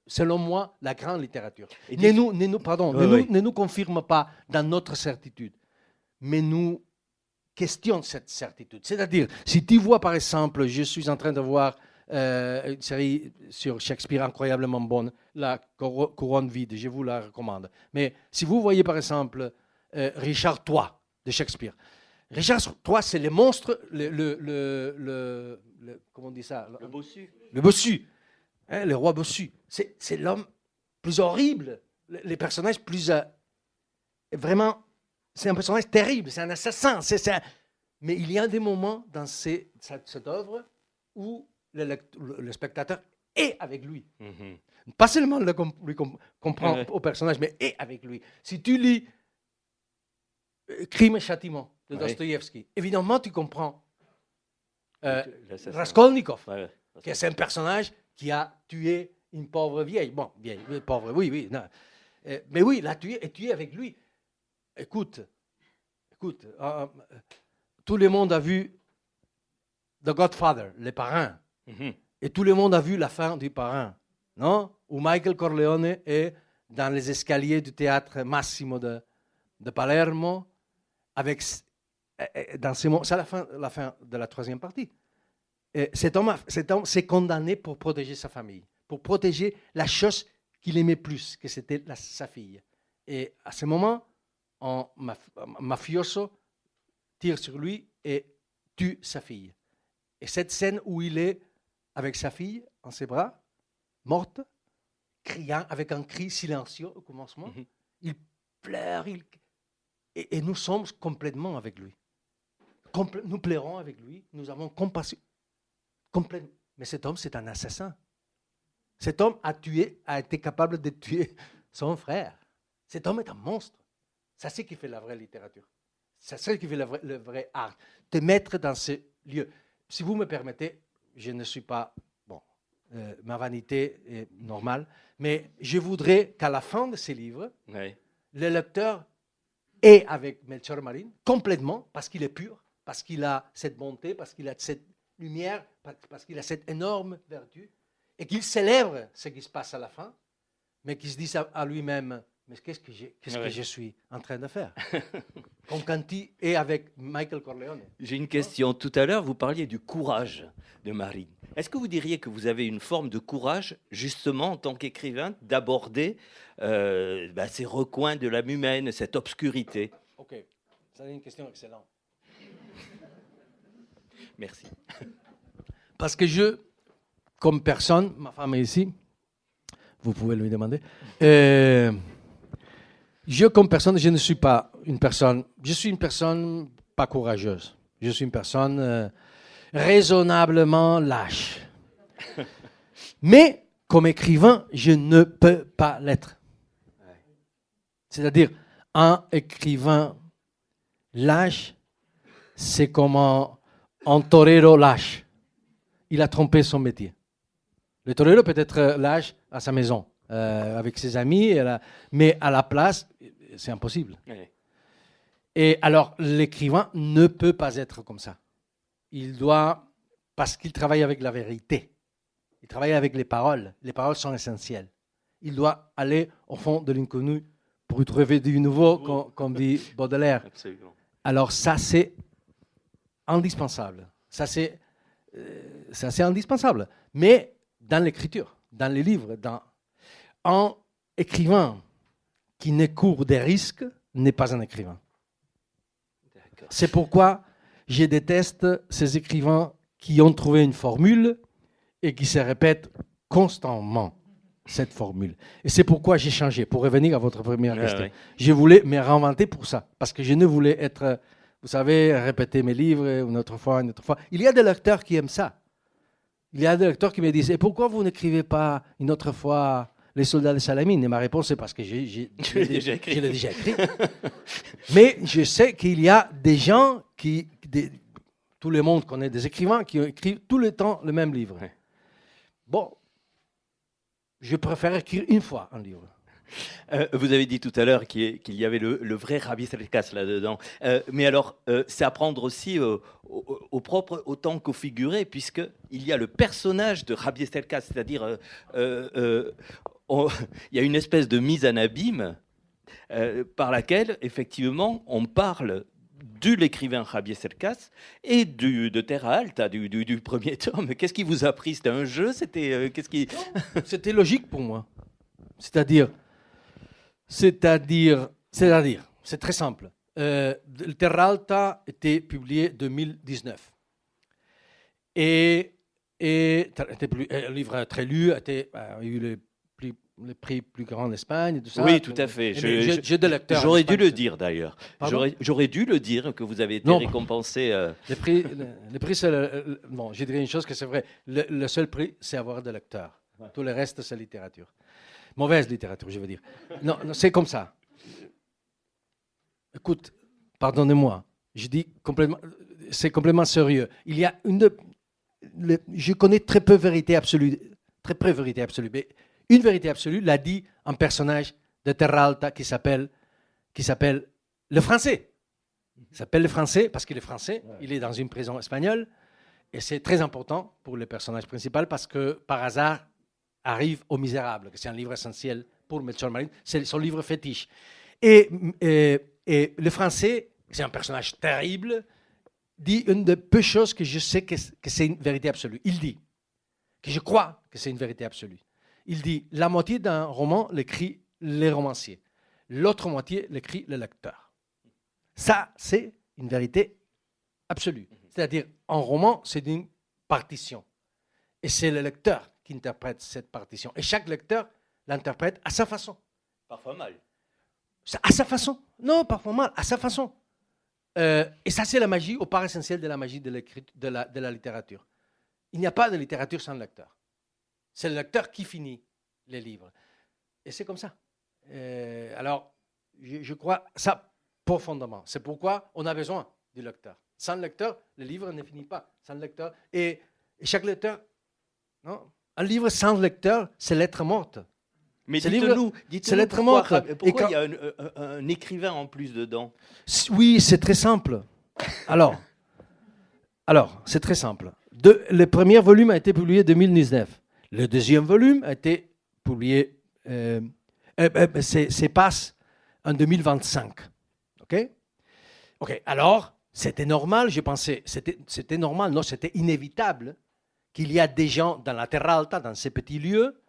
selon moi, la grande littérature. Et ne nous confirme pas dans notre certitude, mais nous questionne cette certitude. C'est-à-dire, si tu vois, par exemple, je suis en train de voir une série sur Shakespeare incroyablement bonne, La Couronne vide, je vous la recommande. Mais si vous voyez, par exemple, Richard III de Shakespeare, Richard III, c'est le monstre, comment on dit ça? Le bossu. Le bossu, hein, le roi bossu. C'est l'homme plus horrible, les personnages plus... vraiment, c'est un personnage terrible, c'est un assassin. Mais il y a des moments dans cette œuvre où le spectateur est avec lui. Mhm. Pas seulement lui comprend au personnage, mais est avec lui. Si tu lis Crime et Châtiment de Dostoïevski, évidemment, tu comprends Raskolnikov, qui est un personnage qui a tué une pauvre vieille. Bon, vieille, pauvre, oui. Non. Mais oui, l'a tué et tu es avec lui. Écoute, tout le monde a vu The Godfather, Les Parrains. Mhm. Et tout le monde a vu la fin du Parrain, non? Où Michael Corleone est dans les escaliers du théâtre Massimo de Palermo, avec, dans ces moments, c'est la fin de la troisième partie. Et cet homme s'est condamné pour protéger sa famille, pour protéger la chose qu'il aimait plus, que c'était sa fille. Et à ce moment, un mafioso tire sur lui et tue sa fille. Et cette scène où il est avec sa fille en ses bras, morte, criant avec un cri silencieux au commencement, il pleure, et nous sommes complètement avec lui. Nous pleurons avec lui, nous avons compassion. Mais cet homme, c'est un assassin. Cet homme a été capable de tuer son frère. Cet homme est un monstre. C'est ce qui fait la vraie littérature. C'est ce qui fait le vrai art. Te mettre dans ce lieu. Si vous me permettez, je ne suis pas... Bon, ma vanité est normale, mais je voudrais qu'à la fin de ces livres, le lecteur est avec Melchior Marín complètement, parce qu'il est pur, parce qu'il a cette bonté, parce qu'il a cette lumière, parce qu'il a cette énorme vertu, et qu'il célèbre ce qui se passe à la fin, mais qu'il se dise à lui-même, mais qu'est-ce que je suis en train de faire? Comme quand il est avec Michael Corleone. J'ai une question. Tout à l'heure, vous parliez du courage de Marín. Est-ce que vous diriez que vous avez une forme de courage, justement, en tant qu'écrivain, d'aborder ces recoins de l'âme humaine, cette obscurité? Ok, c'est une question excellente. Merci. Parce que comme personne, ma femme est ici, vous pouvez lui demander, comme personne, je ne suis pas une personne, je suis une personne pas courageuse. Je suis une personne raisonnablement lâche. Mais, comme écrivain, je ne peux pas l'être. C'est-à-dire, un écrivain lâche, c'est comme un torero lâche. Il a trompé son métier. Le torero peut être lâche à sa maison, avec ses amis, mais à la place, c'est impossible. Oui. Et alors, l'écrivain ne peut pas être comme ça. Il doit, parce qu'il travaille avec la vérité, il travaille avec les paroles. Les paroles sont essentielles. Il doit aller au fond de l'inconnu pour y trouver du nouveau, comme dit Baudelaire. Absolument. Alors ça, c'est indispensable. Ça, c'est indispensable. Mais dans l'écriture, dans les livres, un écrivain qui ne court des risques n'est pas un écrivain. D'accord. C'est pourquoi je déteste ces écrivains qui ont trouvé une formule et qui se répètent constamment cette formule. Et c'est pourquoi j'ai changé, pour revenir à votre première question. Ouais. Je voulais me réinventer pour ça, parce que je ne voulais être, vous savez, répéter mes livres une autre fois, une autre fois. Il y a des lecteurs qui aiment ça. Il y a des lecteurs qui me disent « Et pourquoi vous n'écrivez pas une autre fois Les soldats de Salamine ?» Et ma réponse est parce que je l'ai déjà écrit. Mais je sais qu'il y a des gens tout le monde connaît des écrivains qui écrivent tout le temps le même livre. Ouais. Bon, je préfère écrire une fois un livre. Vous avez dit tout à l'heure qu'il y avait le vrai Javier Cercas là-dedans. Mais alors, c'est à prendre aussi au propre autant qu'au figuré, puisqu'il y a le personnage de Javier Cercas, c'est-à-dire il y a une espèce de mise en abîme par laquelle, effectivement, on parle de l'écrivain Javier Cercas et de Terra Alta, du premier tome. Qu'est-ce qui vous a pris? C'était un jeu? C'était logique pour moi. C'est-à-dire, c'est très simple. Terra Alta était publié en 2019. Et était un livre très lu, a eu le prix plus grand en Espagne, tout ça. Oui, tout à fait. J'ai des lecteurs. J'aurais dû le dire d'ailleurs. Pardon? J'aurais dû le dire que vous avez été Non. récompensé. Le prix, c'est bon, je dirais une chose que c'est vrai. Le seul prix, c'est avoir des lecteurs. Ouais. Tout le reste, c'est littérature. Mauvaise littérature, je veux dire. Non, c'est comme ça. Écoute, pardonnez-moi, je dis complètement, c'est complètement sérieux. Il y a je connais très peu vérité absolue, mais une vérité absolue l'a dit un personnage de Terra Alta qui s'appelle le Français. Il s'appelle le Français parce qu'il est français, il est dans une prison espagnole, et c'est très important pour le personnage principal parce que par hasard arrive au Misérable, que c'est un livre essentiel pour Melchor Marín, c'est son livre fétiche. Et le Français, c'est un personnage terrible, dit une des peu choses que je sais que c'est une vérité absolue. Il dit, que je crois que c'est une vérité absolue. Il dit, la moitié d'un roman l'écrit le romancier, l'autre moitié l'écrit le lecteur. Ça, c'est une vérité absolue. C'est-à-dire, un roman, c'est une partition. Et c'est le lecteur qui interprète cette partition. Et chaque lecteur l'interprète à sa façon. Parfois mal. À sa façon. Non, parfois mal, à sa façon. Et ça, c'est la magie, au part essentiel de la magie de la littérature. Il n'y a pas de littérature sans lecteur. C'est le lecteur qui finit les livres. Et c'est comme ça. Alors, je crois ça profondément. C'est pourquoi on a besoin du lecteur. Sans le lecteur, le livre ne finit pas. Sans le lecteur. Et chaque lecteur, non, un livre sans lecteur, c'est lettre morte. Mais dites-nous pourquoi il y a un écrivain en plus dedans. Oui, c'est très simple. Alors, c'est très simple. Le premier volume a été publié en 2019. Le deuxième volume a été publié, c'est passe en 2025. OK. Alors, c'était normal, je pensais, c'était normal, non, c'était inévitable qu'il y a des gens dans la Terra Alta, dans ces petits lieux,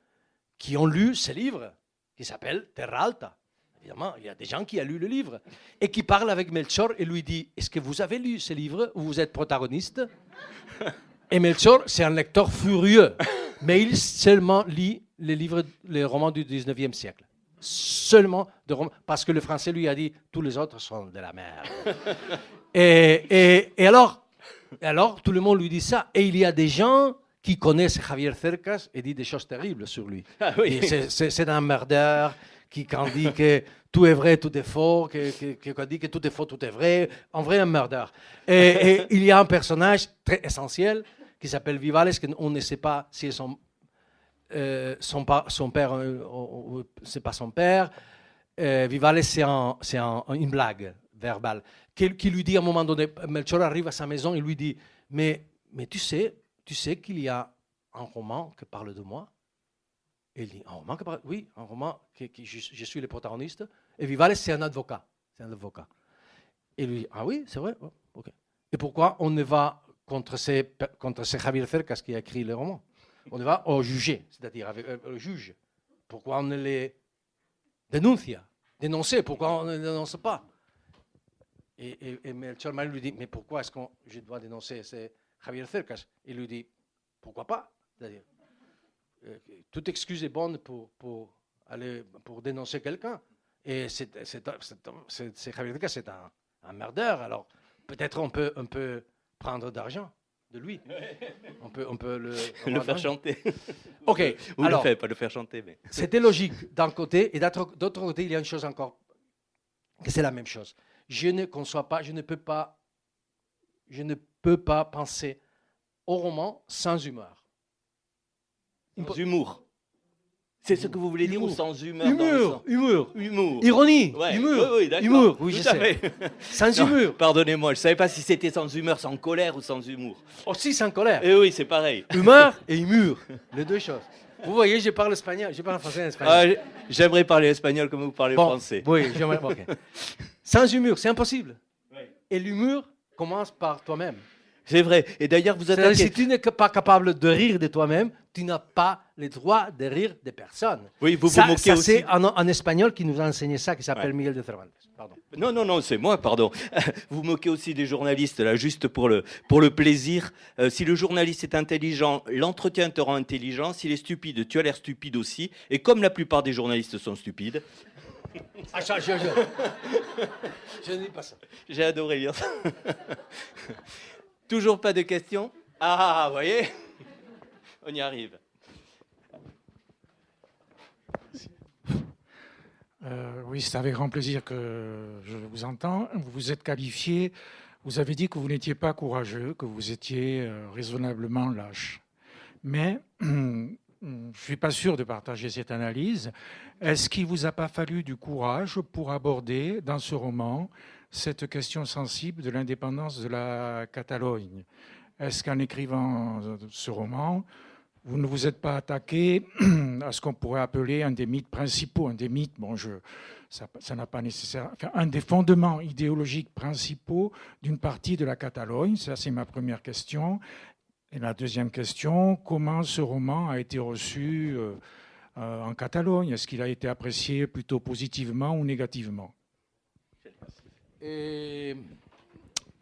qui ont lu ce livre, qui s'appelle Terra Alta. Évidemment, il y a des gens qui ont lu le livre et qui parlent avec Melchor et lui dit, est-ce que vous avez lu ce livre où vous êtes protagoniste? Et Melchor, c'est un lecteur furieux, mais il seulement lit les romans du 19e siècle. Seulement de romans, parce que le français lui a dit, tous les autres sont de la merde. et alors, tout le monde lui dit ça. Et il y a des gens qui connaissent Javier Cercas et dit des choses terribles sur lui. Ah oui. C'est un merdeur qui quand dit que tout est vrai, tout est faux, qui dit que tout est faux, tout est vrai. En vrai, un merdeur. Et il y a un personnage très essentiel qui s'appelle Vivales, qu'on ne sait pas si son père, c'est pas son père. Vivales, c'est une blague verbale qui lui dit à un moment donné, Melchor arrive à sa maison et lui dit, mais tu sais qu'il y a un roman qui parle de moi? Et il dit, un roman qui parle? Oui, un roman je suis le protagoniste. Et Vivales, c'est un avocat. Et lui dit, ah oui, c'est vrai? Oh, okay. Et pourquoi on ne va contre ces Javier Cercas qui a écrit le roman? On va au juger, c'est-à-dire avec le juge. Pourquoi on ne les dénoncer? Pourquoi on ne les dénonce pas? Et Melchor Marín lui dit, mais pourquoi est-ce que je dois dénoncer Javier Cercas? Il lui dit, pourquoi pas? C'est-à-dire, toute excuse est bonne pour dénoncer quelqu'un. Et c'est Javier Cercas, c'est un merdeur. Alors, peut-être on peut prendre d'argent de lui. On peut le faire chanter. OK. Ou alors, pas le faire chanter. Mais... C'était logique d'un côté. Et d'autre côté, il y a une chose encore, que c'est la même chose. Je ne conçois pas, je ne peux pas penser au roman sans humeur. Sans humour. C'est ce que vous voulez dire, ou sans humeur? Humour. Ironie. Ouais. Humour. Oui, tout je à sais. fait. Sans Non, humour. Pardonnez-moi, je ne savais pas si c'était sans humeur, sans colère ou sans humour. Aussi sans colère. Eh oui, c'est pareil. Humeur et humour, les deux choses. Vous voyez, je parle espagnol, je parle français et espagnol. J'aimerais parler espagnol comme vous parlez français. Oui, j'aimerais. Okay. Sans humour, c'est impossible. Oui. Et l'humour commence par toi-même. C'est vrai. Et d'ailleurs, vous C'est-à-dire, attaquez. si tu n'es pas capable de rire de toi-même, tu n'as pas le droit de rire des personnes. Oui, vous Ça, vous moquez aussi. c'est un espagnol qui nous a enseigné ça, qui s'appelle Ouais. Miguel de Cervantes. Pardon. Non, c'est moi, pardon. Vous moquez aussi des journalistes, là, juste pour le plaisir. Si le journaliste est intelligent, l'entretien te rend intelligent. S'il est stupide, tu as l'air stupide aussi. Et comme la plupart des journalistes sont stupides, Ah, je ne dis pas ça. j'ai adoré lire ça. Toujours pas de questions? Ah, vous voyez, on y arrive. Oui, c'est avec grand plaisir que je vous entends. Vous vous êtes qualifié, vous avez dit que vous n'étiez pas courageux, que vous étiez raisonnablement lâche. Mais je ne suis pas sûr de partager cette analyse. Est-ce qu'il ne vous a pas fallu du courage pour aborder dans ce roman cette question sensible de l'indépendance de la Catalogne? Est-ce qu'en écrivant ce roman, vous ne vous êtes pas attaqué à ce qu'on pourrait appeler un des mythes principaux, un des mythes, bon, ça n'a pas nécessairement, enfin, un des fondements idéologiques principaux d'une partie de la Catalogne? Ça, c'est ma première question. Et la deuxième question, comment ce roman a été reçu en Catalogne? Est-ce qu'il a été apprécié plutôt positivement ou négativement? Et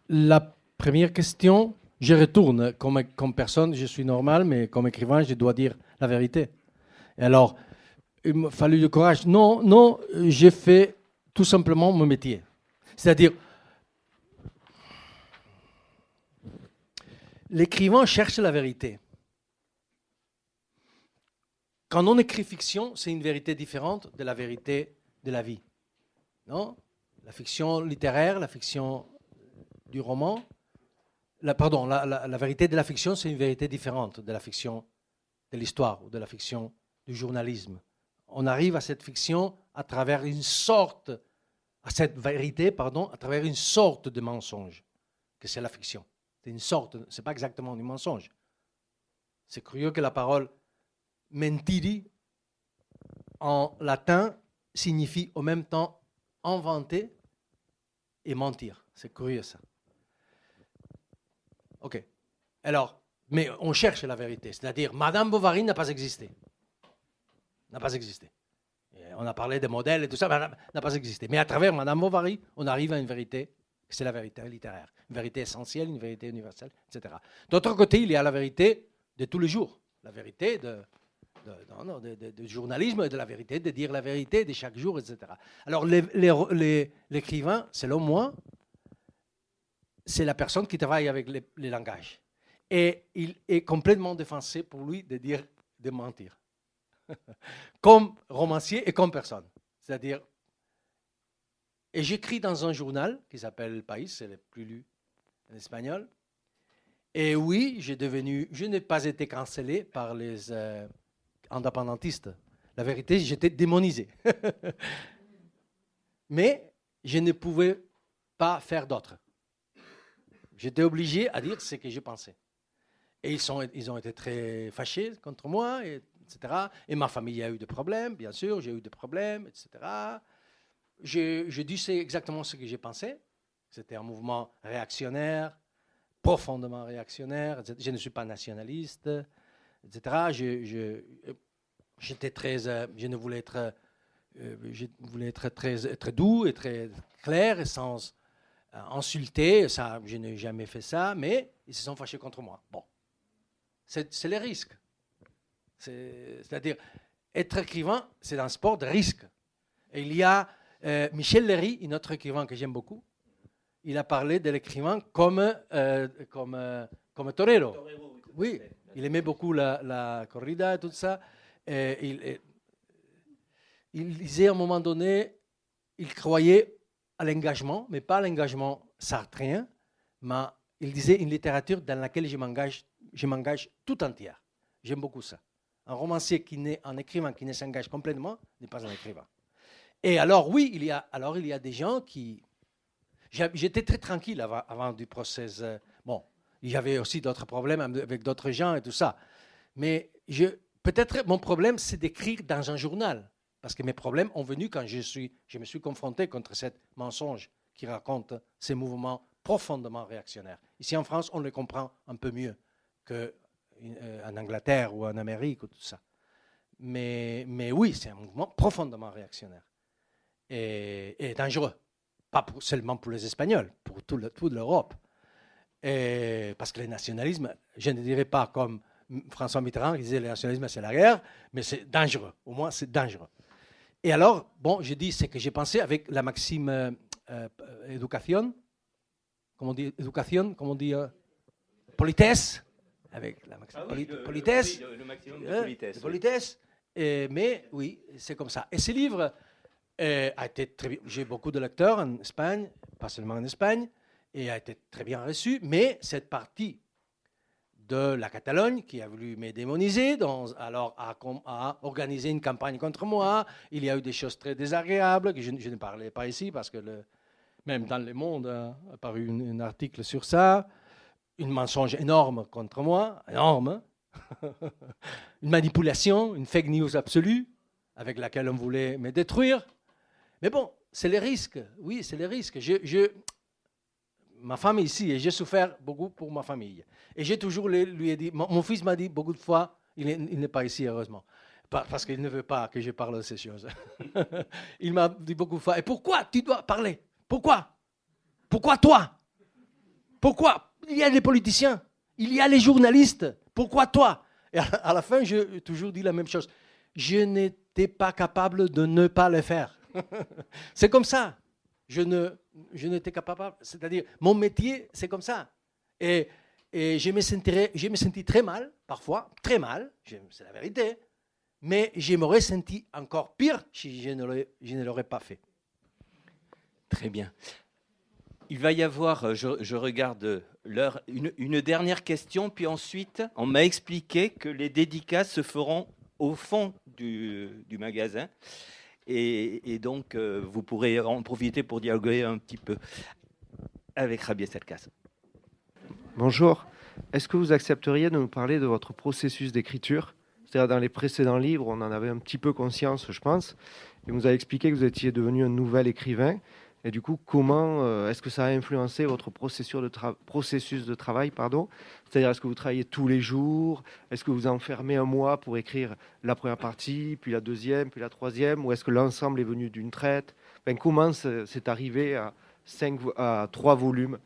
la première question, je retourne comme personne, je suis normal, mais comme écrivain, je dois dire la vérité. Et alors, il m'a fallu du courage. Non, j'ai fait tout simplement mon métier. C'est-à-dire, l'écrivain cherche la vérité. Quand on écrit fiction, c'est une vérité différente de la vérité de la vie. Non? La fiction littéraire, la fiction du roman, la vérité de la fiction, c'est une vérité différente de la fiction de l'histoire ou de la fiction du journalisme. On arrive à cette fiction à travers une sorte, à cette vérité, pardon, à travers une sorte de mensonge, que c'est la fiction. C'est une sorte, c'est pas exactement du mensonge. C'est curieux que la parole mentiri en latin signifie en même temps inventer et mentir. C'est curieux ça. Ok. Alors, mais on cherche la vérité, c'est-à-dire Madame Bovary n'a pas existé. N'a pas existé. Et on a parlé des modèles et tout ça, mais n'a pas existé. Mais à travers Madame Bovary, on arrive à une vérité, c'est la vérité littéraire. Une vérité essentielle, une vérité universelle, etc. D'autre côté, il y a la vérité de tous les jours. La vérité de journalisme, de la vérité, de dire la vérité de chaque jour, etc. Alors, l'écrivain, selon moi, c'est la personne qui travaille avec les langages. Et il est complètement défoncé pour lui de mentir. Comme romancier et comme personne. C'est-à-dire, et j'écris dans un journal qui s'appelle Le País, c'est le plus lu en espagnol. Et oui, je n'ai pas été cancellé par les indépendantistes. La vérité, j'étais démonisé. Mais je ne pouvais pas faire d'autre. J'étais obligé à dire ce que je pensais. Et ils ont été très fâchés contre moi, etc. Et ma famille a eu des problèmes, bien sûr, j'ai eu des problèmes, etc. Je dis c'est exactement ce que j'ai pensé. C'était un mouvement réactionnaire, profondément réactionnaire. Je ne suis pas nationaliste, etc. Je voulais être très doux et très clair et sans insulter. Ça, je n'ai jamais fait ça, mais ils se sont fâchés contre moi. Bon, c'est les risques. C'est-à-dire, être écrivain, c'est un sport de risque. Et il y a Michel Léry, un autre écrivain que j'aime beaucoup. Il a parlé de l'écrivain comme torero. Oui, il aimait beaucoup la corrida et tout ça. Et il disait à un moment donné, il croyait à l'engagement, mais pas à l'engagement sartrien, mais il disait une littérature dans laquelle je m'engage tout entière. J'aime beaucoup ça. Un romancier un écrivain qui ne s'engage complètement n'est pas un écrivain. Et alors, oui, il y a des gens qui... J'étais très tranquille avant du procès. Bon, il y avait aussi d'autres problèmes avec d'autres gens et tout ça. Mais peut-être mon problème, c'est d'écrire dans un journal. Parce que mes problèmes ont venu quand je me suis confronté contre ce mensonge qui raconte ces mouvements profondément réactionnaire. Ici en France, on le comprend un peu mieux qu'en Angleterre ou en Amérique ou tout ça. Mais oui, c'est un mouvement profondément réactionnaire et dangereux. Pas seulement pour les Espagnols, pour toute l'Europe. Parce que le nationalisme, je ne dirais pas comme François Mitterrand qui disait le nationalisme c'est la guerre, mais c'est dangereux. Au moins, c'est dangereux. Et alors, bon, je dis ce que j'ai pensé avec la maxime éducation. Comment on dit éducation? Comment on dit politesse? Avec la maxime politesse. Le maximum de politesse. Politesse. Mais oui, c'est comme ça. Et ce livre a été très bien. J'ai beaucoup de lecteurs en Espagne, pas seulement en Espagne, et a été très bien reçu. Mais cette partie de la Catalogne qui a voulu me démoniser, alors a organisé une campagne contre moi. Il y a eu des choses très désagréables que je ne parlais pas ici parce que même dans Le Monde a apparu un article sur ça. Un mensonge énorme contre moi, énorme. Une manipulation, une fake news absolue avec laquelle on voulait me détruire. Mais bon, c'est les risques. Oui, c'est les risques. Ma femme est ici et j'ai souffert beaucoup pour ma famille. Et j'ai toujours lui ai dit, mon fils m'a dit beaucoup de fois, il n'est pas ici heureusement, parce qu'il ne veut pas que je parle de ces choses. Il m'a dit beaucoup de fois, et pourquoi tu dois parler? Pourquoi? Pourquoi toi? Pourquoi? Il y a les politiciens, il y a les journalistes, pourquoi toi? Et à la fin, j'ai toujours dit la même chose. Je n'étais pas capable de ne pas le faire. C'est comme ça. Je n'étais capable, c'est-à-dire, mon métier, c'est comme ça. Et je me sentis très mal, parfois, très mal, c'est la vérité, mais je m'aurais senti encore pire si je ne l'aurais pas fait. Très bien. Il va y avoir, je regarde l'heure, une dernière question, puis ensuite, on m'a expliqué que les dédicaces se feront au fond du magasin. Et donc, vous pourrez en profiter pour dialoguer un petit peu avec Javier Cercas. Bonjour. Est-ce que vous accepteriez de nous parler de votre processus d'écriture? C'est-à-dire, dans les précédents livres, on en avait un petit peu conscience, je pense. Et vous avez expliqué que vous étiez devenu un nouvel écrivain. Et du coup, comment est-ce que ça a influencé votre processus de travail, pardon? C'est-à-dire, est-ce que vous travaillez tous les jours? Est-ce que vous enfermez un mois pour écrire la première partie, puis la deuxième, puis la troisième? Ou est-ce que l'ensemble est venu d'une traite? Enfin, comment c'est arrivé à 3 volumes?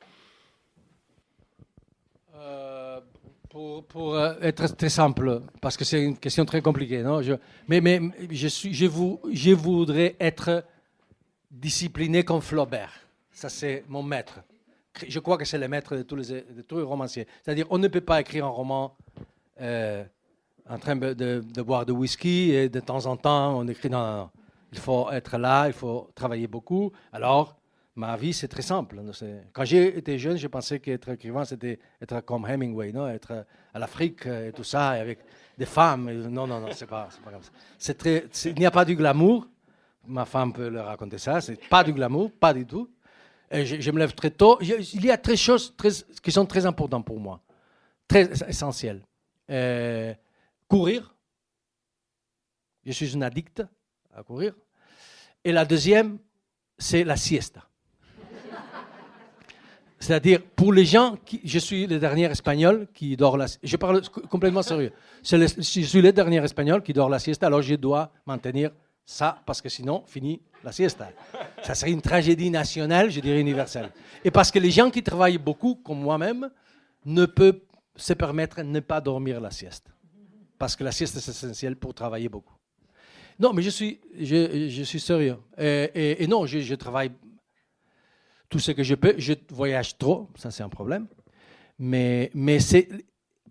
Pour être très simple, parce que c'est une question très compliquée, non? Je voudrais être discipliné comme Flaubert. Ça, c'est mon maître. Je crois que c'est le maître de tous les romanciers. C'est-à-dire, on ne peut pas écrire un roman en train de boire du whisky et de temps en temps, on écrit. Non. Il faut être là, il faut travailler beaucoup. Alors, ma vie, c'est très simple. Quand j'ai été jeune, je pensais qu'être écrivain, c'était être comme Hemingway, non? Être à l'Afrique et tout ça, et avec des femmes. Non, c'est pas comme ça. Il n'y a pas du glamour. Ma femme peut le raconter ça. C'est pas du glamour, pas du tout. Et je me lève très tôt. Il y a très choses qui sont très importantes pour moi, très essentielles. Courir. Je suis un addict à courir. Et la deuxième, c'est la siesta. C'est-à-dire, pour les gens, je suis le dernier Espagnol qui dort la siesta. Je parle complètement sérieux. Je suis le dernier Espagnol qui dort la siesta, alors je dois maintenir ça, parce que sinon, fini la siesta. Ça serait une tragédie nationale, je dirais universelle. Et parce que les gens qui travaillent beaucoup, comme moi-même, ne peuvent se permettre de ne pas dormir la sieste. Parce que la sieste, c'est essentiel pour travailler beaucoup. Non, mais je suis sérieux. Et non, je travaille tout ce que je peux. Je voyage trop, ça c'est un problème. Mais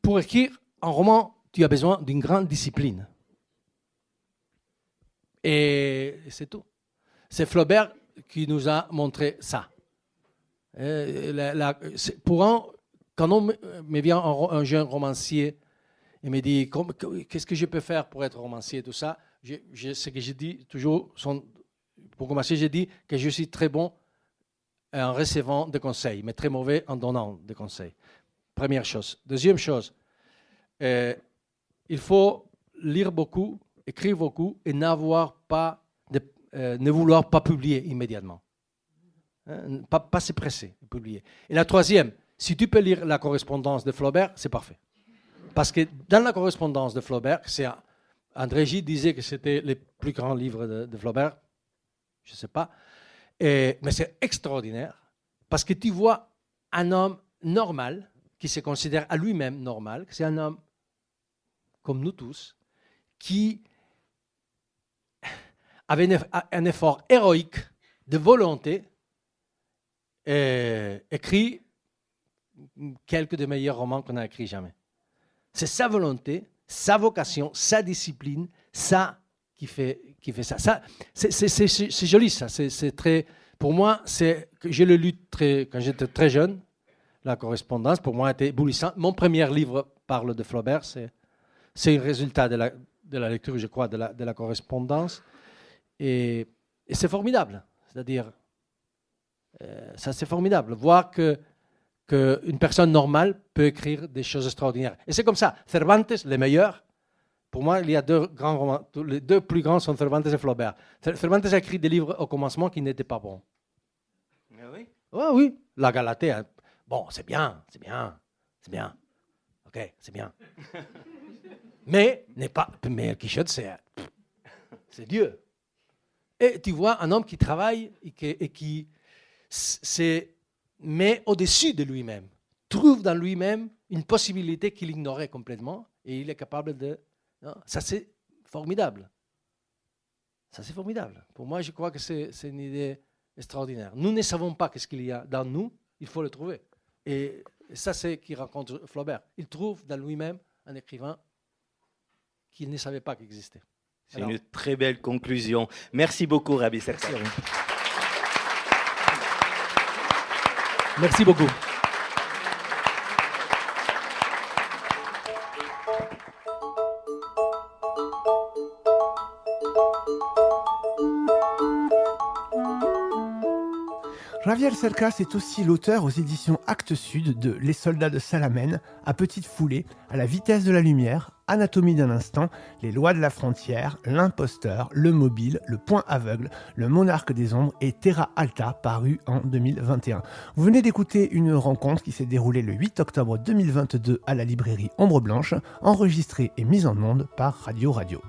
pour écrire un roman, tu as besoin d'une grande discipline. Et c'est tout. C'est Flaubert qui nous a montré ça. Quand on me vient un jeune romancier et me dit qu'est-ce que je peux faire pour être romancier, tout ça, ce que je dis toujours, pour commencer, je dis que je suis très bon en recevant des conseils, mais très mauvais en donnant des conseils. Première chose. Deuxième chose, il faut lire beaucoup, écrire beaucoup et ne vouloir pas publier immédiatement. hein, pas se presser de publier. Et la troisième, si tu peux lire la correspondance de Flaubert, c'est parfait. Parce que dans la correspondance de Flaubert, André Gide disait que c'était le plus grand livre de Flaubert, je ne sais pas, mais c'est extraordinaire, parce que tu vois un homme normal, qui se considère à lui-même normal, que c'est un homme comme nous tous, qui avait un effort héroïque de volonté, écrit quelques des meilleurs romans qu'on a écrits jamais. C'est sa volonté, sa vocation, sa discipline, ça qui fait ça. C'est joli, ça. C'est très, pour moi, je l'ai lu quand j'étais très jeune. La correspondance, pour moi, était éblouissante. Mon premier livre parle de Flaubert. C'est un résultat de la lecture, je crois, de la correspondance. Et c'est formidable. C'est-à-dire, ça, c'est formidable. Voir qu'une personne normale peut écrire des choses extraordinaires. Et c'est comme ça. Cervantes, les meilleurs. Pour moi, il y a deux grands romans. Les deux plus grands sont Cervantes et Flaubert. Cervantes a écrit des livres au commencement qui n'étaient pas bons. Ah oui? Oh, oui. La Galatée, hein. Bon, c'est bien. OK, c'est bien. Mais El Quichotte, c'est Dieu. Et tu vois un homme qui travaille et qui se met au-dessus de lui-même, trouve dans lui-même une possibilité qu'il ignorait complètement et il est capable de... Non, ça, c'est formidable. Ça, c'est formidable. Pour moi, je crois que c'est une idée extraordinaire. Nous ne savons pas ce qu'il y a dans nous, il faut le trouver. Et ça, c'est ce qu'il rencontre Flaubert. Il trouve dans lui-même un écrivain qu'il ne savait pas qu'il existait. C'est une très belle conclusion. Merci beaucoup, Rabbi Serkas. Merci beaucoup. Javier Cercas est aussi l'auteur aux éditions Actes Sud de Les soldats de Salamène, À petite foulée, À la vitesse de la lumière, Anatomie d'un instant, Les lois de la frontière, L'imposteur, Le mobile, Le point aveugle, Le monarque des ombres et Terra Alta, paru en 2021. Vous venez d'écouter une rencontre qui s'est déroulée le 8 octobre 2022 à la librairie Ombre Blanche, enregistrée et mise en onde par Radio Radio.